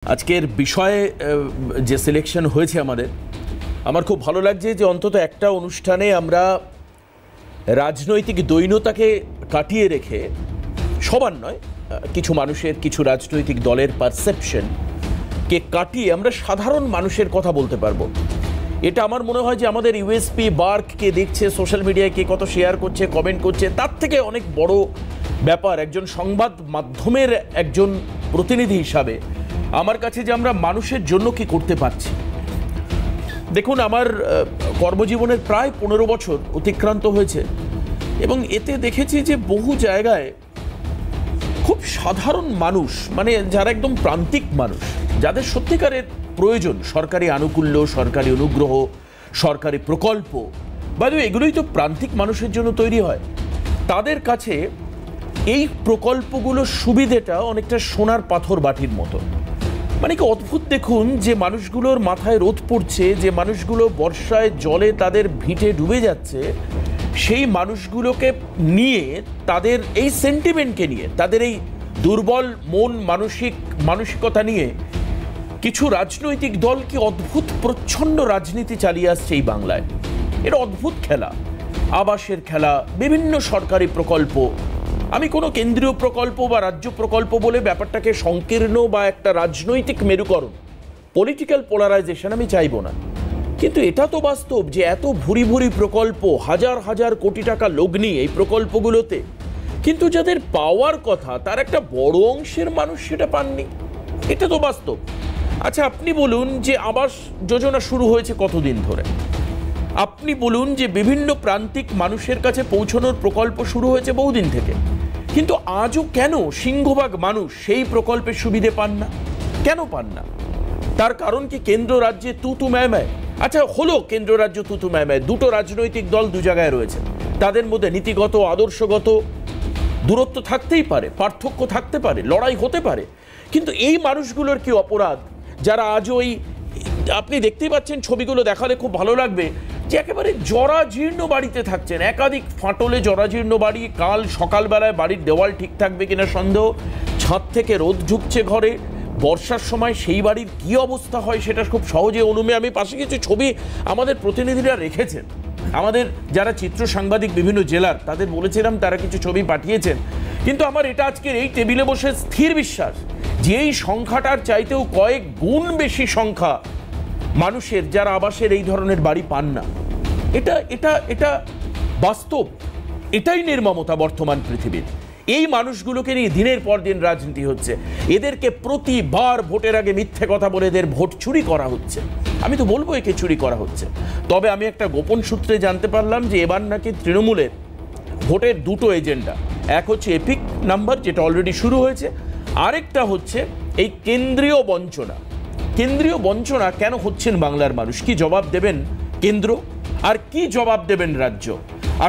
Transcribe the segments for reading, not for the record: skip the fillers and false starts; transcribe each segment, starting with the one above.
আজকের বিষয়ে যে সিলেকশন হয়েছে আমার খুব ভালো লাগছে যে অন্তত একটা অনুষ্ঠানে আমরা রাজনৈতিক দৈন্যতাকে কাটিয়ে রেখে সবার নয় কিছু মানুষের কিছু রাজনৈতিক দলের পারসেপশনকে কাটিয়ে আমরা সাধারণ মানুষের কথা বলতে পারবো। এটা আমার মনে হয় যে আমাদের ইউএসপি বার্ক কে দেখছে, সোশ্যাল মিডিয়ায় কে কত শেয়ার করছে, কমেন্ট করছে, তার থেকে অনেক বড় ব্যাপার একজন সংবাদ মাধ্যমের একজন প্রতিনিধি হিসাবে আমার কাছে যে আমরা মানুষের জন্য কি করতে পারছি। দেখুন, আমার কর্মজীবনের প্রায় 15 বছর অতিক্রান্ত হয়েছে এবং এতে দেখেছি যে বহু জায়গায় খুব সাধারণ মানুষ, মানে যারা একদম প্রান্তিক মানুষ, যাদের সত্যিকারের প্রয়োজন সরকারি আনুকূল্য, সরকারি অনুগ্রহ, সরকারি প্রকল্প, বাদ এগুলোই তো প্রান্তিক মানুষের জন্য তৈরি হয়, তাদের কাছে এই প্রকল্পগুলোর সুবিধেটা অনেকটা সোনার পাথর বাটির মতো। মানে কি অদ্ভুত দেখুন, যে মানুষগুলোর মাথায় রোদ পড়ছে, যে মানুষগুলো বর্ষায় জলে তাদের ভিটে ডুবে যাচ্ছে, সেই মানুষগুলোকে নিয়ে, তাদের এই সেন্টিমেন্টকে নিয়ে, তাদের এই দুর্বল মন মানসিকতা নিয়ে কিছু রাজনৈতিক দল কি অদ্ভুত প্রচ্ছন্ন রাজনীতি চালিয়ে আসছে এই বাংলায়। এটা অদ্ভুত খেলা, আবাসের খেলা, বিভিন্ন সরকারি প্রকল্প। আমি কোনো কেন্দ্রীয় প্রকল্প বা রাজ্য প্রকল্প বলে ব্যাপারটাকে সংকীর্ণ বা একটা রাজনৈতিক মেরুকরণ, পলিটিক্যাল পোলারাইজেশন আমি চাইব না, কিন্তু এটা তো বাস্তব যে এত ভুরি ভুরি প্রকল্প, হাজার হাজার কোটি টাকা লগ্নি এই প্রকল্পগুলোতে, কিন্তু যাদের পাওয়ার কথা তার একটা বড় অংশের মানুষ সেটা পাননি। এটা তো বাস্তব। আচ্ছা, আপনি বলুন যে আবাস যোজনা শুরু হয়েছে কতদিন ধরে, আপনি বলুন যে বিভিন্ন প্রান্তিক মানুষের কাছে পৌঁছানোর প্রকল্প শুরু হয়েছে বহুদিন থেকে, কিন্তু আজও কেন সিংহভাগ মানুষ সেই প্রকল্পের সুবিধে পান না? কেন পান না? তার কারণ কি কেন্দ্র রাজ্যে তুতু ম্যায়? আচ্ছা, হলো কেন্দ্র রাজ্য তুতু ম্যায়, দুটো রাজনৈতিক দল দু জায়গায় রয়েছে, তাদের মধ্যে নীতিগত আদর্শগত দূরত্ব থাকতেই পারে, পার্থক্য থাকতে পারে, লড়াই হতে পারে, কিন্তু এই মানুষগুলোর কি অপরাধ যারা আজও ওই, আপনি দেখতেই পাচ্ছেন ছবিগুলো দেখালে খুব ভালো লাগবে, যে একেবারে জরাজীর্ণ বাড়িতে থাকছেন, একাধিক ফাটলে জরাজীর্ণ বাড়ি, কাল সকালবেলায় বাড়ির দেওয়াল ঠিক থাকবে কিনা সন্দেহ, ছাদ থেকে রোদ ঢুকছে ঘরে, বর্ষার সময় সেই বাড়ির কি অবস্থা হয় সেটা খুব সহজে অনুমে। আমি পাশে কিছু ছবি আমাদের প্রতিনিধিরা রেখেছেন, আমাদের যারা চিত্র সাংবাদিক বিভিন্ন জেলার, তাদের বলেছিলাম তারা কিছু ছবি পাঠিয়েছেন, কিন্তু আমার এটা আজকের এই টেবিলে বসে স্থির বিশ্বাস যে এই সংখ্যাটার চাইতেও কয়েক গুণ বেশি সংখ্যা মানুষের যারা আবাসের এই ধরনের বাড়ি পান না। এটা এটা এটা বাস্তব, এটাই নির্মমতা বর্তমান পৃথিবীর। এই মানুষগুলোকে নিয়ে দিনের পর দিন রাজনীতি হচ্ছে, এদেরকে প্রতিবার ভোটের আগে মিথ্যে কথা বলে এদের ভোট চুরি করা হচ্ছে। আমি তো বলবো একে চুরি করা হচ্ছে। তবে আমি একটা গোপন সূত্রে জানতে পারলাম যে এবার নাকি তৃণমূলের ভোটের দুটো এজেন্ডা, এক হচ্ছে এপিক নাম্বার যেটা অলরেডি শুরু হয়েছে, আরেকটা হচ্ছে এই কেন্দ্রীয় বঞ্চনা। কেন্দ্রীয় বঞ্চনা কেন হচ্ছেন বাংলার মানুষ? কি জবাব দেবেন কেন্দ্র, আর কি জবাব দেবেন রাজ্য?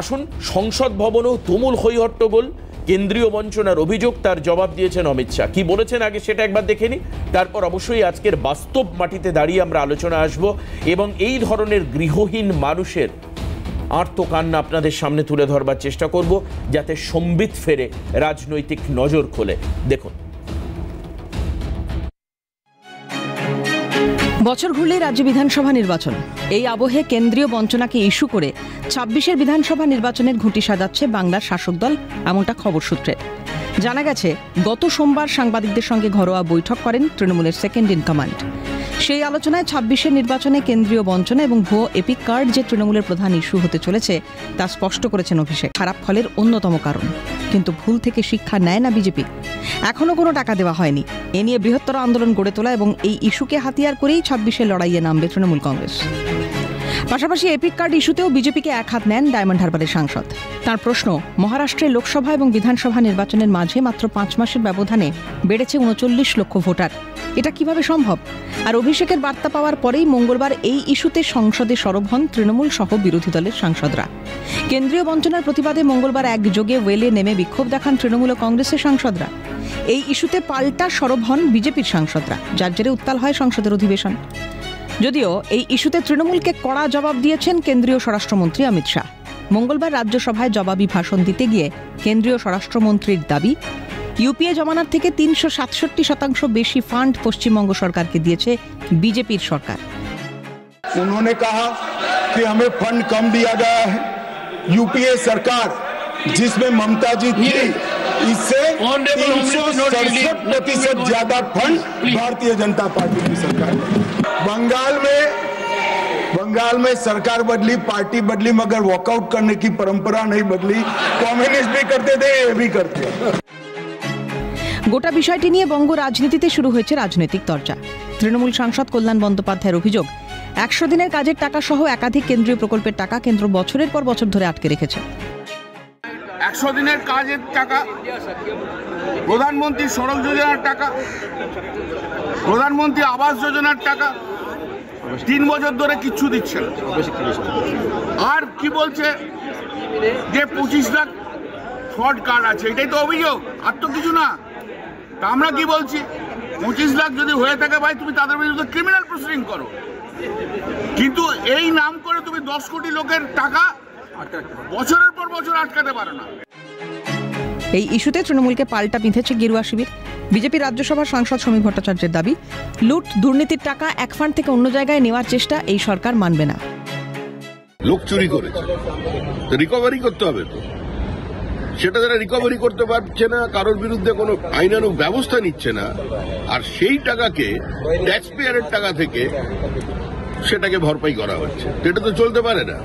আসুন, সংসদ ভবনেও তুমুল হইহট্টগোল, কেন্দ্রীয় বঞ্চনার অভিযোগ, তার জবাব দিয়েছেন অমিত শাহ। কি বলেছেন আগে সেটা একবার দেখে নিই, তারপর অবশ্যই আজকের বাস্তব মাটিতে দাঁড়িয়ে আমরা আলোচনা আসব এবং এই ধরনের গৃহহীন মানুষের আর্তকান্না আপনাদের সামনে তুলে ধরবার চেষ্টা করব, যাতে সম্বিত ফেরে, রাজনৈতিক নজর খোলে। দেখুন, বছর ঘুরলেই রাজ্য বিধানসভা নির্বাচন। এই আবহে কেন্দ্রীয় বঞ্চনাকে ইস্যু করে 26 বিধানসভা নির্বাচনের ঘুঁটি সাজাচ্ছে বাংলার শাসক দল, এমনটা খবর সূত্রে জানা গেছে। গত সোমবার সাংবাদিকদের সঙ্গে ঘরোয়া বৈঠক করেন তৃণমূলের সেকেন্ড ইন কমান্ড। সেই আলোচনায় 26 নির্বাচনে কেন্দ্রীয় বঞ্চনা এবং ভুয়ো এপিক কার্ড যে তৃণমূলের প্রধান ইস্যু হতে চলেছে তা স্পষ্ট করেছেন অভিষেক। খারাপ ফলের অন্যতম কারণ, কিন্তু ভুল থেকে শিক্ষা নেয় না বিজেপি। এখনো কোনো টাকা দেওয়া হয়নি। এ নিয়ে বৃহত্তর আন্দোলন গড়ে তোলা এবং এই ইস্যুকে হাতিয়ার করেই 26 লড়াইয়ে নামবে তৃণমূল কংগ্রেস। পাশাপাশি এপিক কার্ড ইস্যুতেও বিজেপিকে এক হাত নেন ডায়মন্ড হারবারের সাংসদ। তার প্রশ্ন, মহারাষ্ট্রে লোকসভা এবং বিধানসভা নির্বাচনের মাঝে মাত্র 5 মাসের ব্যবধানে বেড়েছে 39 লক্ষ ভোটার। এটা কিভাবে সম্ভব? আর অভিষেকের বার্তা পাওয়ার পরেই মঙ্গলবার এই ইস্যুতে সংসদে সরব হন তৃণমূল সহ বিরোধী দলের সাংসদরা। কেন্দ্রীয় বঞ্চনার প্রতিবাদে মঙ্গলবার একযোগে ওয়েলে নেমে বিক্ষোভ দেখান তৃণমূল ও কংগ্রেসের সাংসদরা। এই ইস্যুতে পাল্টা সরব হন বিজেপির সাংসদরা, যার জেরে উত্তাল হয় সংসদের অধিবেশন। যদিও এই ইস্যুতে তৃণমূলকে কড়া জবাব দিয়েছেন কেন্দ্রীয় স্বরাষ্ট্রমন্ত্রী অমিত শাহ। মঙ্গলবার রাজ্যসভায় জবাবি ভাষণ দিতে গিয়ে কেন্দ্রীয় স্বরাষ্ট্রমন্ত্রীর দাবি, ইউপিএ জমানার থেকে 367% বেশি ফান্ড পশ্চিমবঙ্গ সরকারকে দিয়েছে বিজেপির সরকার। उन्होंने कहा कि हमें फंड कम दिया गया है। यूपीए सरकार जिसमें ममता जी थी, इससे 367% ज्यादा फंड भारतीय जनता पार्टी की सरकार ने। बंगाल में सरकार बदली, पार्टी बदली, मगर वॉकआउट करने की परंपरा नहीं बदली। कम्युनिस्ट भी करते थे, ये भी करते हैं। গোটা বিষয়টি নিয়ে বঙ্গ রাজনীতিতে শুরু হয়েছে রাজনৈতিক চর্চা। তৃণমূল সাংসদ কল্যাণ বন্দ্যোপাধ্যায়ের অভিযোগ, 100 দিনের কাজের টাকা সহ একাধিক কেন্দ্রীয় প্রকল্পের টাকা কেন্দ্র বছরের পর বছর ধরে আটকে রেখেছে। 100 দিনের কাজের টাকা, প্রধানমন্ত্রী সড়ক যোজনার টাকা, প্রধানমন্ত্রী আবাস যোজনার টাকা 3 বছর ধরে কিচ্ছু দিচ্ছে না। আর কি বলছে যে 25 লাখ ফ্রড কার্ড আছে, এটাই তো অভিযোগ, আর তো কিছু না। তা আমরা কি বলছি, 25 লাখ যদি হয়ে থাকে ভাই, তুমি তাদের বিরুদ্ধে ক্রিমিনাল প্রসিডিং করো, কিন্তু এই নাম করে তুমি 10 কোটি লোকের টাকা বছরের পর বছর আটকাতে পারো না। এই ইস্যুতে তৃণমূলকে পাল্টা বিঁধেছে গেরুয়া শিবির। বিজেপি রাজ্যসভার সাংসদ সমীর ভট্টাচার্যের দাবি, লুট দুর্নীতির টাকা এক ফান্ড থেকে অন্য জায়গায় নেওয়ার চেষ্টা এই সরকার মানবে না। লোক চুরি করেছে, রিকভারি করতে হবে তো, সেটা যারা রিকভারি করতে পারছে না, কারোর বিরুদ্ধে কোনো আইনানুগ ব্যবস্থা নিচ্ছে না, আর সেই টাকাকে ট্যাক্স পেয়ারের টাকা থেকে সেটাকে ভরপাই করা হচ্ছে, এটা তো চলতে পারে না।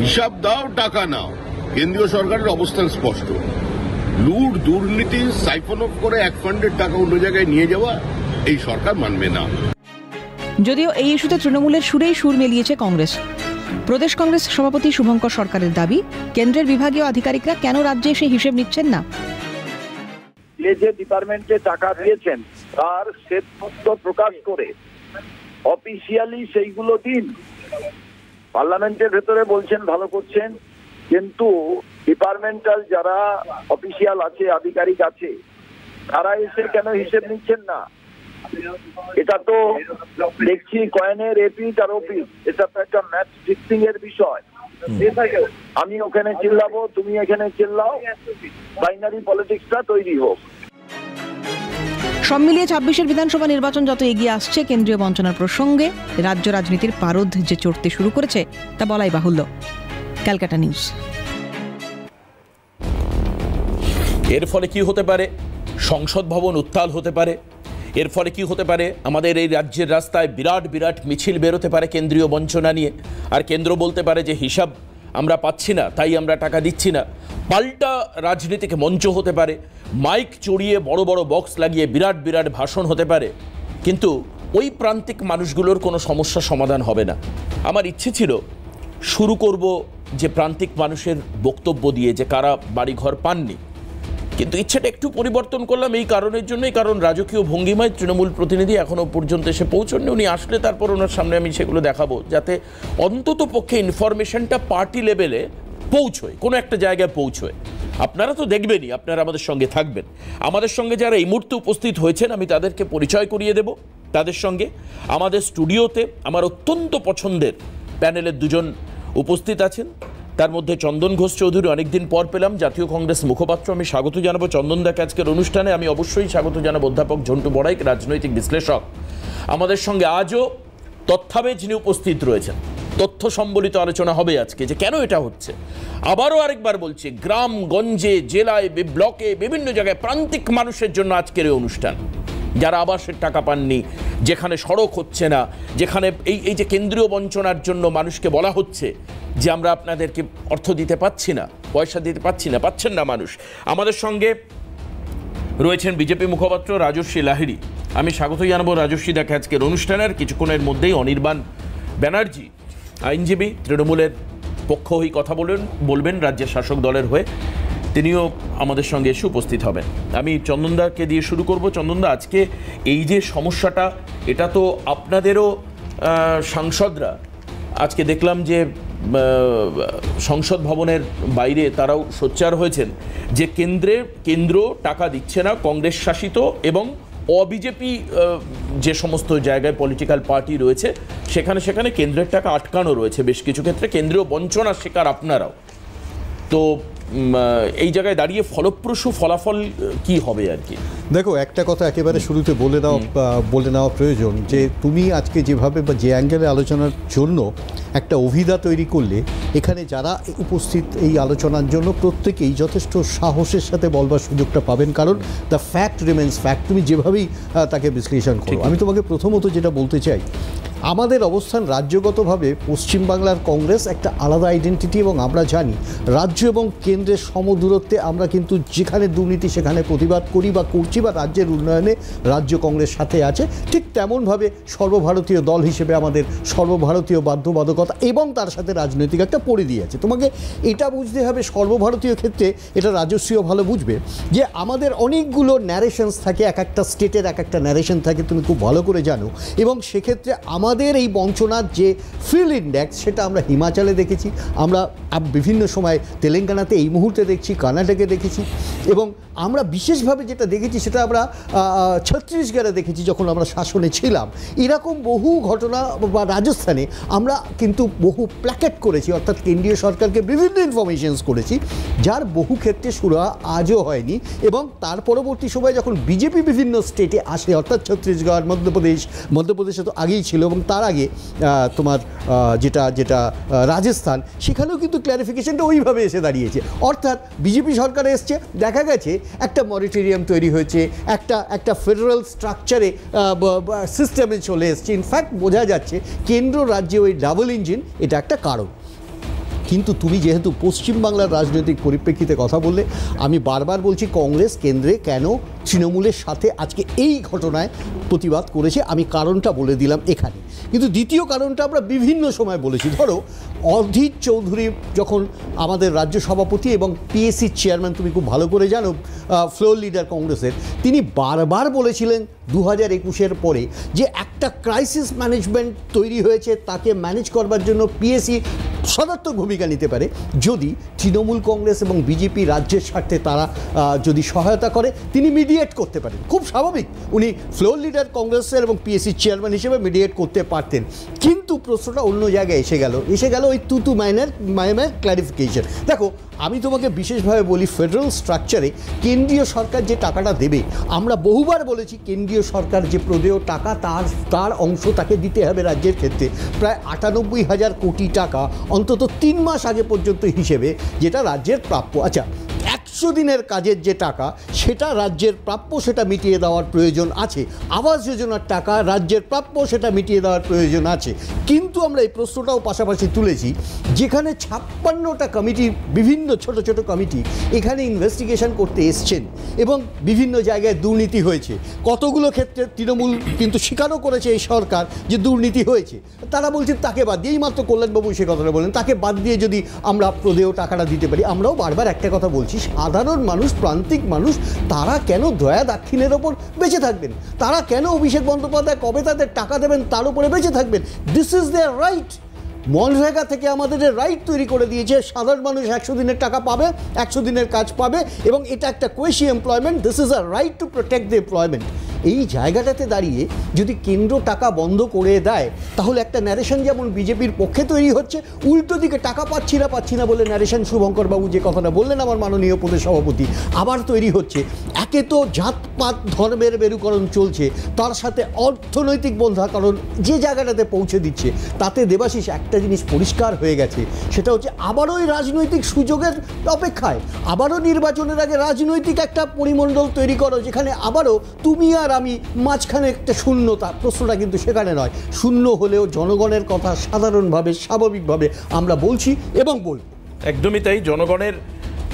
হিসাব দাও, টাকা নাও, কেন্দ্রীয় সরকারের অবস্থান স্পষ্ট। লুট দুর্নীতি সাইফন অফ করে এক ফান্ডের টাকা অন্য জায়গায় নিয়ে যাওয়া এই সরকার মানবে না। যদিও এই ইস্যুতে তৃণমূলের সুরেই সুর মিলিয়েছে কংগ্রেস। প্রদেশ কংগ্রেস সভাপতি শুভঙ্কর সরকারের দাবি, কেন্দ্রের বিভাগীয় আধিকারিকরা কেন রাজ্যে এসে হিসেব নিচ্ছেন না। যে ডিপার্টমেন্টে টাকা দিয়েছেন তার শ্বেতপত্র প্রকাশ করে অফিসিয়ালি সেইগুলো দিন। পার্লামেন্টের ভেতরে বলছেন ভালো করছেন, কিন্তু ডিপার্টমেন্টাল যারা অফিসিয়াল আছে, আধিকারিক আছে, তারা এসে কেন হিসেব নিচ্ছেন না? এটা তো দেখছি কয়েনের এপিট আর ওপিট, এটা তো একটা ম্যাচ ফিক্সিং এর বিষয়। আমি ওখানে চিল্লাবো, তুমি এখানে চিল্লাও, বাইনারি পলিটিক্সটা তৈরি হোক। সব মিলিয়ে 26-এর বিধানসভা নির্বাচন যত এগিয়ে আসছে, কেন্দ্রীয় বঞ্চনার প্রসঙ্গে রাজ্য রাজনীতির পারদ যে চড়তে শুরু করেছে তা বলাই বাহুল্য। ক্যালকাটা নিউজ। এর ফলে কি হতে পারে? সংসদ ভবন উত্তাল হতে পারে। এর ফলে কি হতে পারে? আমাদের এই রাজ্যের রাস্তায় বিরাট বিরাট মিছিল বেরোতে পারে কেন্দ্রীয় বঞ্চনা নিয়ে, আর কেন্দ্র বলতে পারে যে হিসাব আমরা পাচ্ছি না, তাই আমরা টাকা দিচ্ছি না। পাল্টা রাজনীতিকে মঞ্চ হতে পারে, মাইক চড়িয়ে বড় বড় বক্স লাগিয়ে বিরাট বিরাট ভাষণ হতে পারে, কিন্তু ওই প্রান্তিক মানুষগুলোর কোনো সমস্যা সমাধান হবে না। আমার ইচ্ছে ছিল শুরু করব যে প্রান্তিক মানুষের বক্তব্য দিয়ে, যে কারা বাড়িঘর পাননি, কিন্তু ইচ্ছেটা একটু পরিবর্তন করলাম এই কারণের জন্যই, কারণ রাজকীয় ভঙ্গিমায় তৃণমূল প্রতিনিধি এখনও পর্যন্ত এসে পৌঁছননি। উনি আসলে তারপর ওনার সামনে আমি সেগুলো দেখাবো, যাতে অন্তত পক্ষে ইনফরমেশনটা পার্টি লেভেলে পৌঁছয়, কোনো একটা জায়গায় পৌঁছয়। আপনারা তো দেখবেনই, আপনারা আমাদের সঙ্গে থাকবেন। আমাদের সঙ্গে যারা এই মুহূর্তে উপস্থিত হয়েছেন আমি তাদেরকে পরিচয় করিয়ে দেব তাদের সঙ্গে। আমাদের স্টুডিওতে আমার অত্যন্ত পছন্দের প্যানেলের দুজন উপস্থিত আছেন, তার মধ্যে চন্দন ঘোষ চৌধুরী, অনেকদিন পর পেলাম, জাতীয় কংগ্রেস মুখপাত্র। আমি স্বাগত জানাবো চন্দনদাকে আজকের অনুষ্ঠানে। আমি অবশ্যই স্বাগত জানাবো অধ্যাপক ঝন্টু বড়াইক, রাজনৈতিক বিশ্লেষক। আমাদের সঙ্গে আজও তথ্যাবেজ যিনি উপস্থিত রয়েছেন, তথ্য সম্বলিত আলোচনা হবে আজকে যে কেন এটা হচ্ছে। আবারও আরেকবার বলছি, গ্রাম গঞ্জে, জেলায়, ব্লকে, বিভিন্ন জায়গায় প্রান্তিক মানুষের জন্য আজকের এই অনুষ্ঠান। যারা আবাসের টাকা পাননি, যেখানে সড়ক হচ্ছে না, যেখানে এই যে কেন্দ্রীয় বঞ্চনার জন্য মানুষকে বলা হচ্ছে যে আমরা আপনাদেরকে অর্থ দিতে পাচ্ছি না, পয়সা দিতে পাচ্ছেন না মানুষ। আমাদের সঙ্গে রয়েছেন বিজেপি মুখপাত্র রাজস্বী লাহিড়ী। আমি স্বাগত জানাবো রাজস্বী দাকে আজকের অনুষ্ঠানের। কিছুক্ষণের মধ্যেই অনির্বাণ ব্যানার্জি, আইনজীবী, তৃণমূলের পক্ষ হয়ে কথা বলবেন রাজ্যের শাসক দলের হয়ে, তিনিও আমাদের সঙ্গে এসে উপস্থিত হবেন। আমি চন্দনদাকে দিয়ে শুরু করব। চন্দনদা, আজকে এই যে সমস্যাটা, এটা তো আপনাদেরও সাংসদরা আজকে দেখলাম যে সংসদ ভবনের বাইরে তারাও সোচ্চার হয়েছেন যে কেন্দ্র টাকা দিচ্ছে না, কংগ্রেস শাসিত এবং অবিজেপি যে সমস্ত জায়গায় পলিটিক্যাল পার্টি রয়েছে সেখানে কেন্দ্রের টাকা আটকানো রয়েছে। বেশ কিছু ক্ষেত্রে কেন্দ্রীয় বঞ্চনার শিকার আপনারাও। তো এই জায়গায় দাঁড়িয়ে ফলপ্রসূ ফলাফল কি হবে আর কি? দেখো, একটা কথা একেবারে শুরুতে বলে নেওয়া প্রয়োজন যে তুমি আজকে যেভাবে বা যে অ্যাঙ্গেলে আলোচনার জন্য একটা অভিধা তৈরি করলে, এখানে যারা উপস্থিত এই আলোচনার জন্য প্রত্যেকেই যথেষ্ট সাহসের সাথে বলবার সুযোগটা পাবেন, কারণ দ্য ফ্যাক্ট রিমেন্স ফ্যাক্ট, তুমি যেভাবেই তাকে বিশ্লেষণ করো। আমি তোমাকে প্রথমত যেটা বলতে চাই, আমাদের অবস্থান রাজ্যগতভাবে পশ্চিমবাংলার কংগ্রেস একটা আলাদা আইডেন্টিটি, এবং আমরা জানি রাজ্য এবং কেন্দ্রের সমদূরত্বে আমরা কিন্তু যেখানে দুর্নীতি সেখানে প্রতিবাদ করি বা করছি, বা রাজ্যের উন্নয়নে রাজ্য কংগ্রেস সাথে আছে। ঠিক তেমনভাবে সর্বভারতীয় দল হিসেবে আমাদের সর্বভারতীয় বাধ্যবাধকতা এবং তার সাথে রাজনৈতিক একটা পরিধি আছে। তোমাকে এটা বুঝতে হবে, সর্বভারতীয় ক্ষেত্রে এটা রাজস্বীয় ভালো বুঝবে যে আমাদের অনেকগুলো ন্যারেশনস থাকে, এক একটা স্টেটের এক একটা ন্যারেশন থাকে, তুমি খুব ভালো করে জানো। এবং সেক্ষেত্রে আমাদের এই বঞ্চনার যে ফিল্ড ইন্ডেক্স, সেটা আমরা হিমাচলে দেখেছি, আমরা বিভিন্ন সময় তেলেঙ্গানাতে এই মুহূর্তে দেখছি, কর্ণাটকে দেখেছি, এবং আমরা বিশেষভাবে যেটা দেখেছি সেটা আমরা ছত্তিশগড়ে দেখেছি যখন আমরা শাসনে ছিলাম। এরকম বহু ঘটনা, বা রাজস্থানে আমরা কিন্তু বহু প্ল্যাকেট করেছি, অর্থাৎ কেন্দ্রীয় সরকারকে বিভিন্ন ইনফরমেশনস করেছি, যার বহু ক্ষেত্রে সুরা আজও হয়নি। এবং তার পরবর্তী সময় যখন বিজেপি বিভিন্ন স্টেটে আসে, অর্থাৎ ছত্তিশগড়, মধ্যপ্রদেশে তো আগেই ছিল, এবং তার আগে তোমার যেটা রাজস্থান, সেখানেও কিন্তু ক্ল্যারিফিকেশনটা ওইভাবে এসে দাঁড়িয়েছে। অর্থাৎ বিজেপি সরকার এসছে, দেখা গেছে একটা মরিটোরিয়াম তৈরি হয়েছে, একটা ফেডারেল স্ট্রাকচারে সিস্টেমে চলে এসছে। ইনফ্যাক্ট বোঝা যাচ্ছে কেন্দ্র রাজ্যে ওই ডাবল ইঞ্জিন এটা একটা কারণ। কিন্তু তুমি যেহেতু পশ্চিমবাংলার রাজনৈতিক পরিপ্রেক্ষিতে কথা বললে, আমি বারবার বলছি কংগ্রেস কেন্দ্রে কেন তৃণমূলের সাথে আজকে এই ঘটনায় প্রতিবাদ করেছে, আমি কারণটা বলে দিলাম এখানে। কিন্তু দ্বিতীয় কারণটা আমরা বিভিন্ন সময় বলেছি। ধরো, অধীর চৌধুরী যখন আমাদের রাজ্য সভাপতি এবং পিএসসির চেয়ারম্যান, তুমি খুব ভালো করে জানো, ফ্লোর লিডার কংগ্রেসের, তিনি বারবার বলেছিলেন 2021-এর পরে যে একটা ক্রাইসিস ম্যানেজমেন্ট তৈরি হয়েছে, তাকে ম্যানেজ করবার জন্য পিএসসি সদার্থক ভূমিকা নিতে পারে যদি তৃণমূল কংগ্রেস এবং বিজেপি রাজ্যের স্বার্থে তারা যদি সহায়তা করে, তিনি মিডিয়েট করতে পারেন। খুব স্বাভাবিক, উনি ফ্লোর লিডার কংগ্রেসের এবং পিএসসির চেয়ারম্যান হিসেবে মিডিয়েট করতে পারতেন। কিন্তু প্রশ্নটা অন্য জায়গায় এসে গেল ওই তুতু মাইনের ক্ল্যারিফিকেশন। দেখো, আমি তোমাকে বিশেষভাবে বলি, ফেডারেল স্ট্রাকচারে কেন্দ্রীয় সরকার যে টাকাটা দেবে, আমরা বহুবার বলেছি কেন্দ্রীয় সরকার যে প্রদেয় টাকা তার অংশ তাকে দিতে হবে রাজ্যের ক্ষেত্রে প্রায় 98,000 কোটি টাকা অন্তত 3 মাস আগে পর্যন্ত হিসেবে, যেটা রাজ্যের প্রাপ্য। আচ্ছা, 100 দিনের কাজের যে টাকা সেটা রাজ্যের প্রাপ্য, সেটা মিটিয়ে দেওয়ার প্রয়োজন আছে। আবাস যোজনার টাকা রাজ্যের প্রাপ্য, সেটা মিটিয়ে দেওয়ার প্রয়োজন আছে। কিন্তু আমরা এই প্রশ্নটাও পাশাপাশি তুলেছি, যেখানে 56টা কমিটি, বিভিন্ন ছোট ছোট কমিটি এখানে ইনভেস্টিগেশন করতে এসছেন, এবং বিভিন্ন জায়গায় দুর্নীতি হয়েছে। কতগুলো ক্ষেত্রে তৃণমূল কিন্তু স্বীকারও করেছে এই সরকার যে দুর্নীতি হয়েছে। তারা বলছে তাকে বাদ দিয়ে, মাত্র কল্যাণবাবু সে কথাটা বলেন, তাকে বাদ দিয়ে যদি আমরা প্রদেয় টাকাটা দিতে পারি। আমরাও বারবার একটা কথা বলছি, সাধারণ মানুষ, প্রান্তিক মানুষ, তারা কেন দয়া দাক্ষিণের ওপর বেঁচে থাকবেন? তারা কেন অভিষেক বন্দ্যোপাধ্যায় কবে তাদের টাকা দেবেন তার উপরে বেঁচে থাকবেন? This is their right. মনরেগা থেকে আমাদের রাইট তৈরি করে দিয়েছে, সাধারণ মানুষ 100 দিনের টাকা পাবে, 100 দিনের কাজ পাবে, এবং এটা একটা quasi employment. This is a right to protect the employment. এই জায়গাটাতে দাঁড়িয়ে যদি কেন্দ্র টাকা বন্ধ করে দেয়, তাহলে একটা ন্যারেশন যেমন বিজেপির পক্ষে তৈরি হচ্ছে, উল্টো দিকে টাকা পাচ্ছি না বলে ন্যারেশন শুভঙ্করবাবু যে কথাটা বললেন, আমার মাননীয় প্রদেশ সভাপতি, আবার তৈরি হচ্ছে। একে তো জাতপাত ধর্মের মেরুকরণ চলছে, তার সাথে অর্থনৈতিক বন্ধাকরণ যে জায়গাটাতে পৌঁছে দিচ্ছে, তাতে দেবাশিস একটা জিনিস পরিষ্কার হয়ে গেছে, সেটা হচ্ছে আবারও ওই রাজনৈতিক সুযোগের অপেক্ষায়, আবারও নির্বাচনের আগে রাজনৈতিক একটা পরিমণ্ডল তৈরি করো, যেখানে আবারও তুমি আর আমি মাঝখানে একটা শূন্যতা। প্রশ্নটা কিন্তু সেখানে নয়, শূন্য হলেও জনগণের কথা সাধারণভাবে স্বাভাবিকভাবে আমরা বলছি এবং বলব। একদমই তাই, জনগণের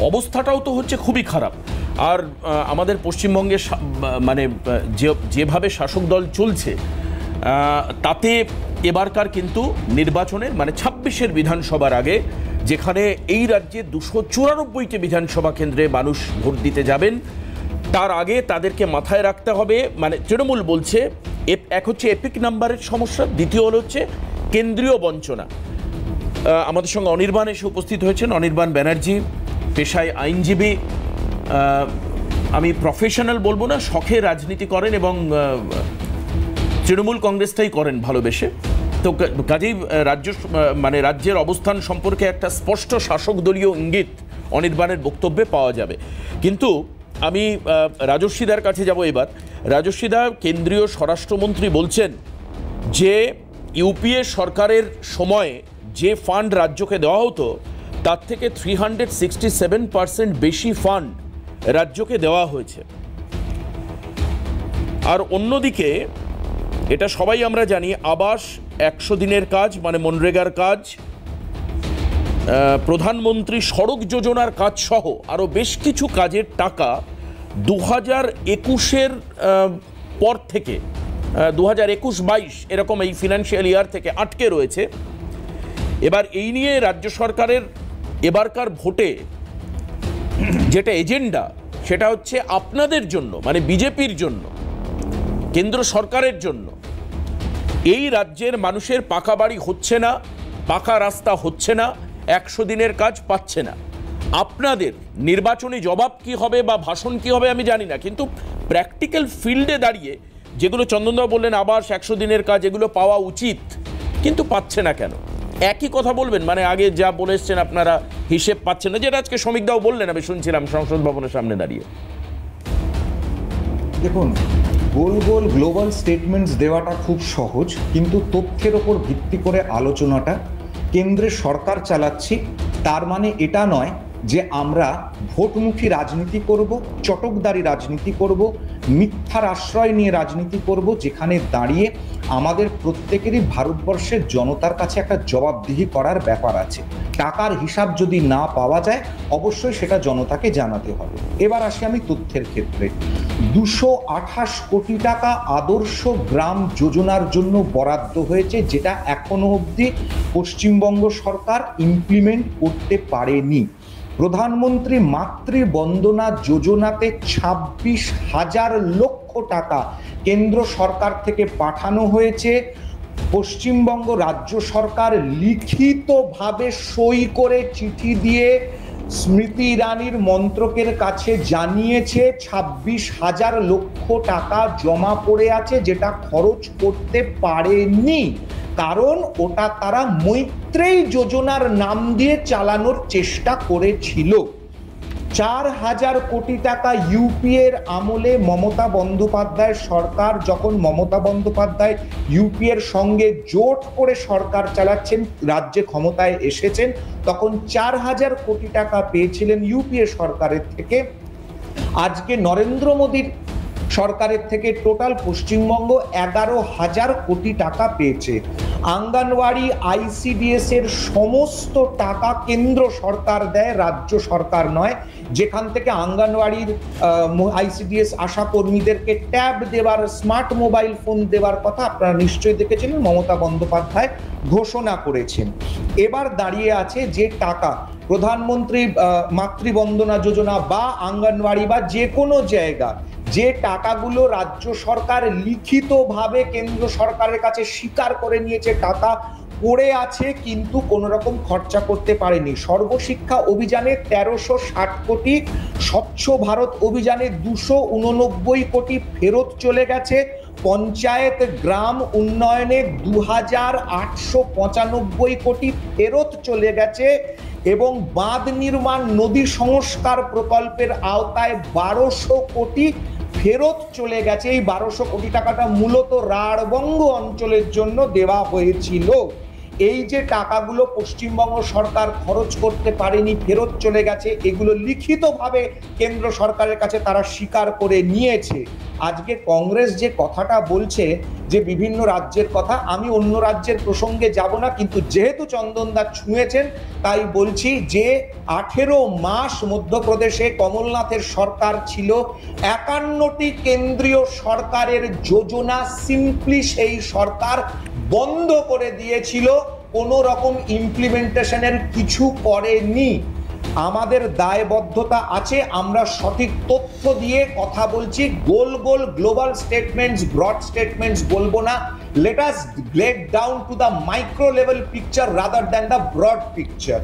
অবস্থাটাও তো হচ্ছে খুবই খারাপ। আর আমাদের পশ্চিমবঙ্গে মানে যেভাবে শাসক দল চলছে, তাতে এবারকার কিন্তু নির্বাচনের মানে 26-এর বিধানসভার আগে, যেখানে এই রাজ্যে 294টি বিধানসভা কেন্দ্রে মানুষ ভোট দিতে যাবেন, তার আগে তাদেরকে মাথায় রাখতে হবে, মানে তৃণমূল বলছে এক হচ্ছে এপিক নাম্বারের সমস্যা, দ্বিতীয় হচ্ছে কেন্দ্রীয় বঞ্চনা। আমাদের সঙ্গে অনির্বাণ এসে উপস্থিত হয়েছেন। অনির্বাণ ব্যানার্জি পেশায় আইনজীবী, আমি প্রফেশনাল বলবো না, শখে রাজনীতি করেন এবং তৃণমূল কংগ্রেসটাই করেন ভালোবেসে। তো কাজেই রাজ্যের অবস্থান সম্পর্কে একটা স্পষ্ট শাসক দলীয় ইঙ্গিত অনির্বাণের বক্তব্যে পাওয়া যাবে। কিন্তু আমি রাজস্বীদার কাছে যাব এবার। রাজস্বীদা, কেন্দ্রীয় স্বরাষ্ট্রমন্ত্রী বলছেন যে ইউপিএ সরকারের সময়ে যে ফান্ড রাজ্যকে দেওয়া হতো তার থেকে 367% বেশি ফান্ড রাজ্যকে দেওয়া হয়েছে। আর অন্যদিকে এটা সবাই আমরা জানি, আবাস 100 দিনের কাজ মানে মনরেগার কাজ, প্রধানমন্ত্রী সড়ক যোজনার কাজ সহ আরও বেশ কিছু কাজের টাকা 2021-এর পর থেকে 2021-22 এরকম এই ফিনান্সিয়াল ইয়ার থেকে আটকে রয়েছে। এবার এই নিয়ে রাজ্য সরকারের এবারকার ভোটে যেটা এজেন্ডা সেটা হচ্ছে আপনাদের জন্য, মানে বিজেপির জন্য, কেন্দ্র সরকারের জন্য এই রাজ্যের মানুষের পাকা বাড়ি হচ্ছে না, পাকা রাস্তা হচ্ছে না, 100 দিনের কাজ পাচ্ছে না। আপনাদের নির্বাচনী জবাব কি হবে বা ভাষণ কি হবে আমি জানি না, কিন্তু প্র্যাকটিক্যাল ফিল্ডে দাঁড়িয়ে যেগুলো চন্দনদা বললেন আবাস 100 দিনের কাজ এগুলো পাওয়া উচিত, কিন্তু পাচ্ছে না কেন? একই কথা বলবেন, মানে আগে যা বলে এসছেন আপনারা হিসেব পাচ্ছেন না, যেটা আজকে শ্রমিকদাও বললেন, আমি শুনছিলাম সংসদ ভবনের সামনে দাঁড়িয়ে। দেখুন, গোল গোল গ্লোবাল স্টেটমেন্টস দেওয়াটা খুব সহজ, কিন্তু তথ্যের ওপর ভিত্তি করে আলোচনাটা কেন্দ্রের সরকার চালাচ্ছি তার মানে এটা নয় যে আমরা ভোটমুখী রাজনীতি করব, চটকদারি রাজনীতি করব, মিথ্যার আশ্রয় নিয়ে রাজনীতি করব, যেখানে দাঁড়িয়ে আমাদের প্রত্যেকেরই ভারতবর্ষের জনতার কাছে একটা জবাবদিহি করার ব্যাপার আছে। টাকার হিসাব যদি না পাওয়া যায় অবশ্যই সেটা জনতাকে জানাতে হবে। এবার আসি আমি তথ্যের ক্ষেত্রে। 228 কোটি টাকা আদর্শ গ্রাম যোজনার জন্য বরাদ্দ হয়েছে, যেটা এখনো অবধি পশ্চিমবঙ্গ সরকার ইমপ্লিমেন্ট করতে পারেনি। প্রধানমন্ত্রী মাতৃবন্দনা যোজনাতে 26,000 লক্ষ টাকা কেন্দ্র সরকার থেকে পাঠানো হয়েছে। পশ্চিমবঙ্গ রাজ্য সরকার লিখিতভাবে সই করে চিঠি দিয়ে স্মৃতি ইরানির মন্ত্রকের কাছে জানিয়েছে 26,000 লক্ষ টাকা জমা পড়ে আছে, যেটা খরচ করতে পারেনি, কারণ ওটা তারা মৈত্রেয়ী যোজনার নাম দিয়ে চালানোর চেষ্টা করেছিল। 4,000 কোটি টাকা ইউপিএর আমলে মমতা বন্দ্যোপাধ্যায় সরকার, যখন মমতা বন্দ্যোপাধ্যায় ইউপিএর সঙ্গে জোট করে সরকার চালাচ্ছেন, রাজ্যে ক্ষমতায় এসেছেন, তখন 4,000 কোটি টাকা পেয়েছিলেন ইউপিএ সরকারের থেকে। আজকে নরেন্দ্র মোদীর সরকারের থেকে টোটাল পশ্চিমবঙ্গ 11,000 কোটি টাকা পেয়েছে। আঙ্গনওয়াড়ি আইসিডিএস এর সমস্ত টাকা কেন্দ্র সরকার দেয়, রাজ্য সরকার নয়। যেখান থেকে আঙ্গনওয়াড়ির আইসিডিএস আশা কর্মীদেরকে ট্যাব দেওয়ার, স্মার্ট মোবাইল ফোন দেওয়ার কথা আপনারা নিশ্চয়ই দেখেছিলেন, মমতা বন্দ্যোপাধ্যায় ঘোষণা করেছেন। এবার দাঁড়িয়ে আছে যে টাকা প্রধানমন্ত্রী মাতৃবন্দনা যোজনা বা আঙ্গনওয়াড়ি বা যে কোনো জায়গা, যে টাকাগুলো রাজ্য সরকার লিখিতভাবে কেন্দ্র সরকারের কাছে স্বীকার করে নিয়েছে টাকা পড়ে আছে কিন্তু কোনো রকম খরচা করতে পারেনি। সর্বশিক্ষা অভিযানে 1360 কোটি, স্বচ্ছ ভারত অভিযানে 289 কোটি ফেরত চলে গেছে, পঞ্চায়েত গ্রাম উন্নয়নে 2,895 কোটি ফেরত চলে গেছে, এবং বাঁধ নির্মাণ, নদী সংস্কার প্রকল্পের আওতায় 1200 কোটি ফেরত চলে গেছে। এই 1200 কোটি টাকাটা মূলত রাঢ়বঙ্গ অঞ্চলের জন্য দেওয়া হয়েছিল। এই যে টাকাগুলো পশ্চিমবঙ্গ সরকার খরচ করতে পারেনি, ফেরত চলে গেছে, এগুলো লিখিতভাবে কেন্দ্র সরকারের কাছে তারা স্বীকার করে নিয়েছে। আজকে কংগ্রেস যে কথাটা বলছে যে বিভিন্ন রাজ্যের কথা, আমি অন্য রাজ্যের প্রসঙ্গে যাব না, কিন্তু যেহেতু চন্দনদা ছুঁয়েছেন তাই বলছি যে 18 মাস মধ্যপ্রদেশে কমলনাথের সরকার ছিল, 51টি কেন্দ্রীয় সরকারের যোজনা সিম্পলি সেই সরকার বন্ধ করে দিয়েছিল, কোনো রকম ইমপ্লিমেন্টেশনের কিছু করেনি। আমাদের দায়বদ্ধতা আছে, আমরা সঠিক তথ্য দিয়ে কথা বলছি, গোল গোল গ্লোবাল স্টেটমেন্টস, ব্রড স্টেটমেন্টস বলবো না। Let us get down to the micro level picture rather than the broad picture.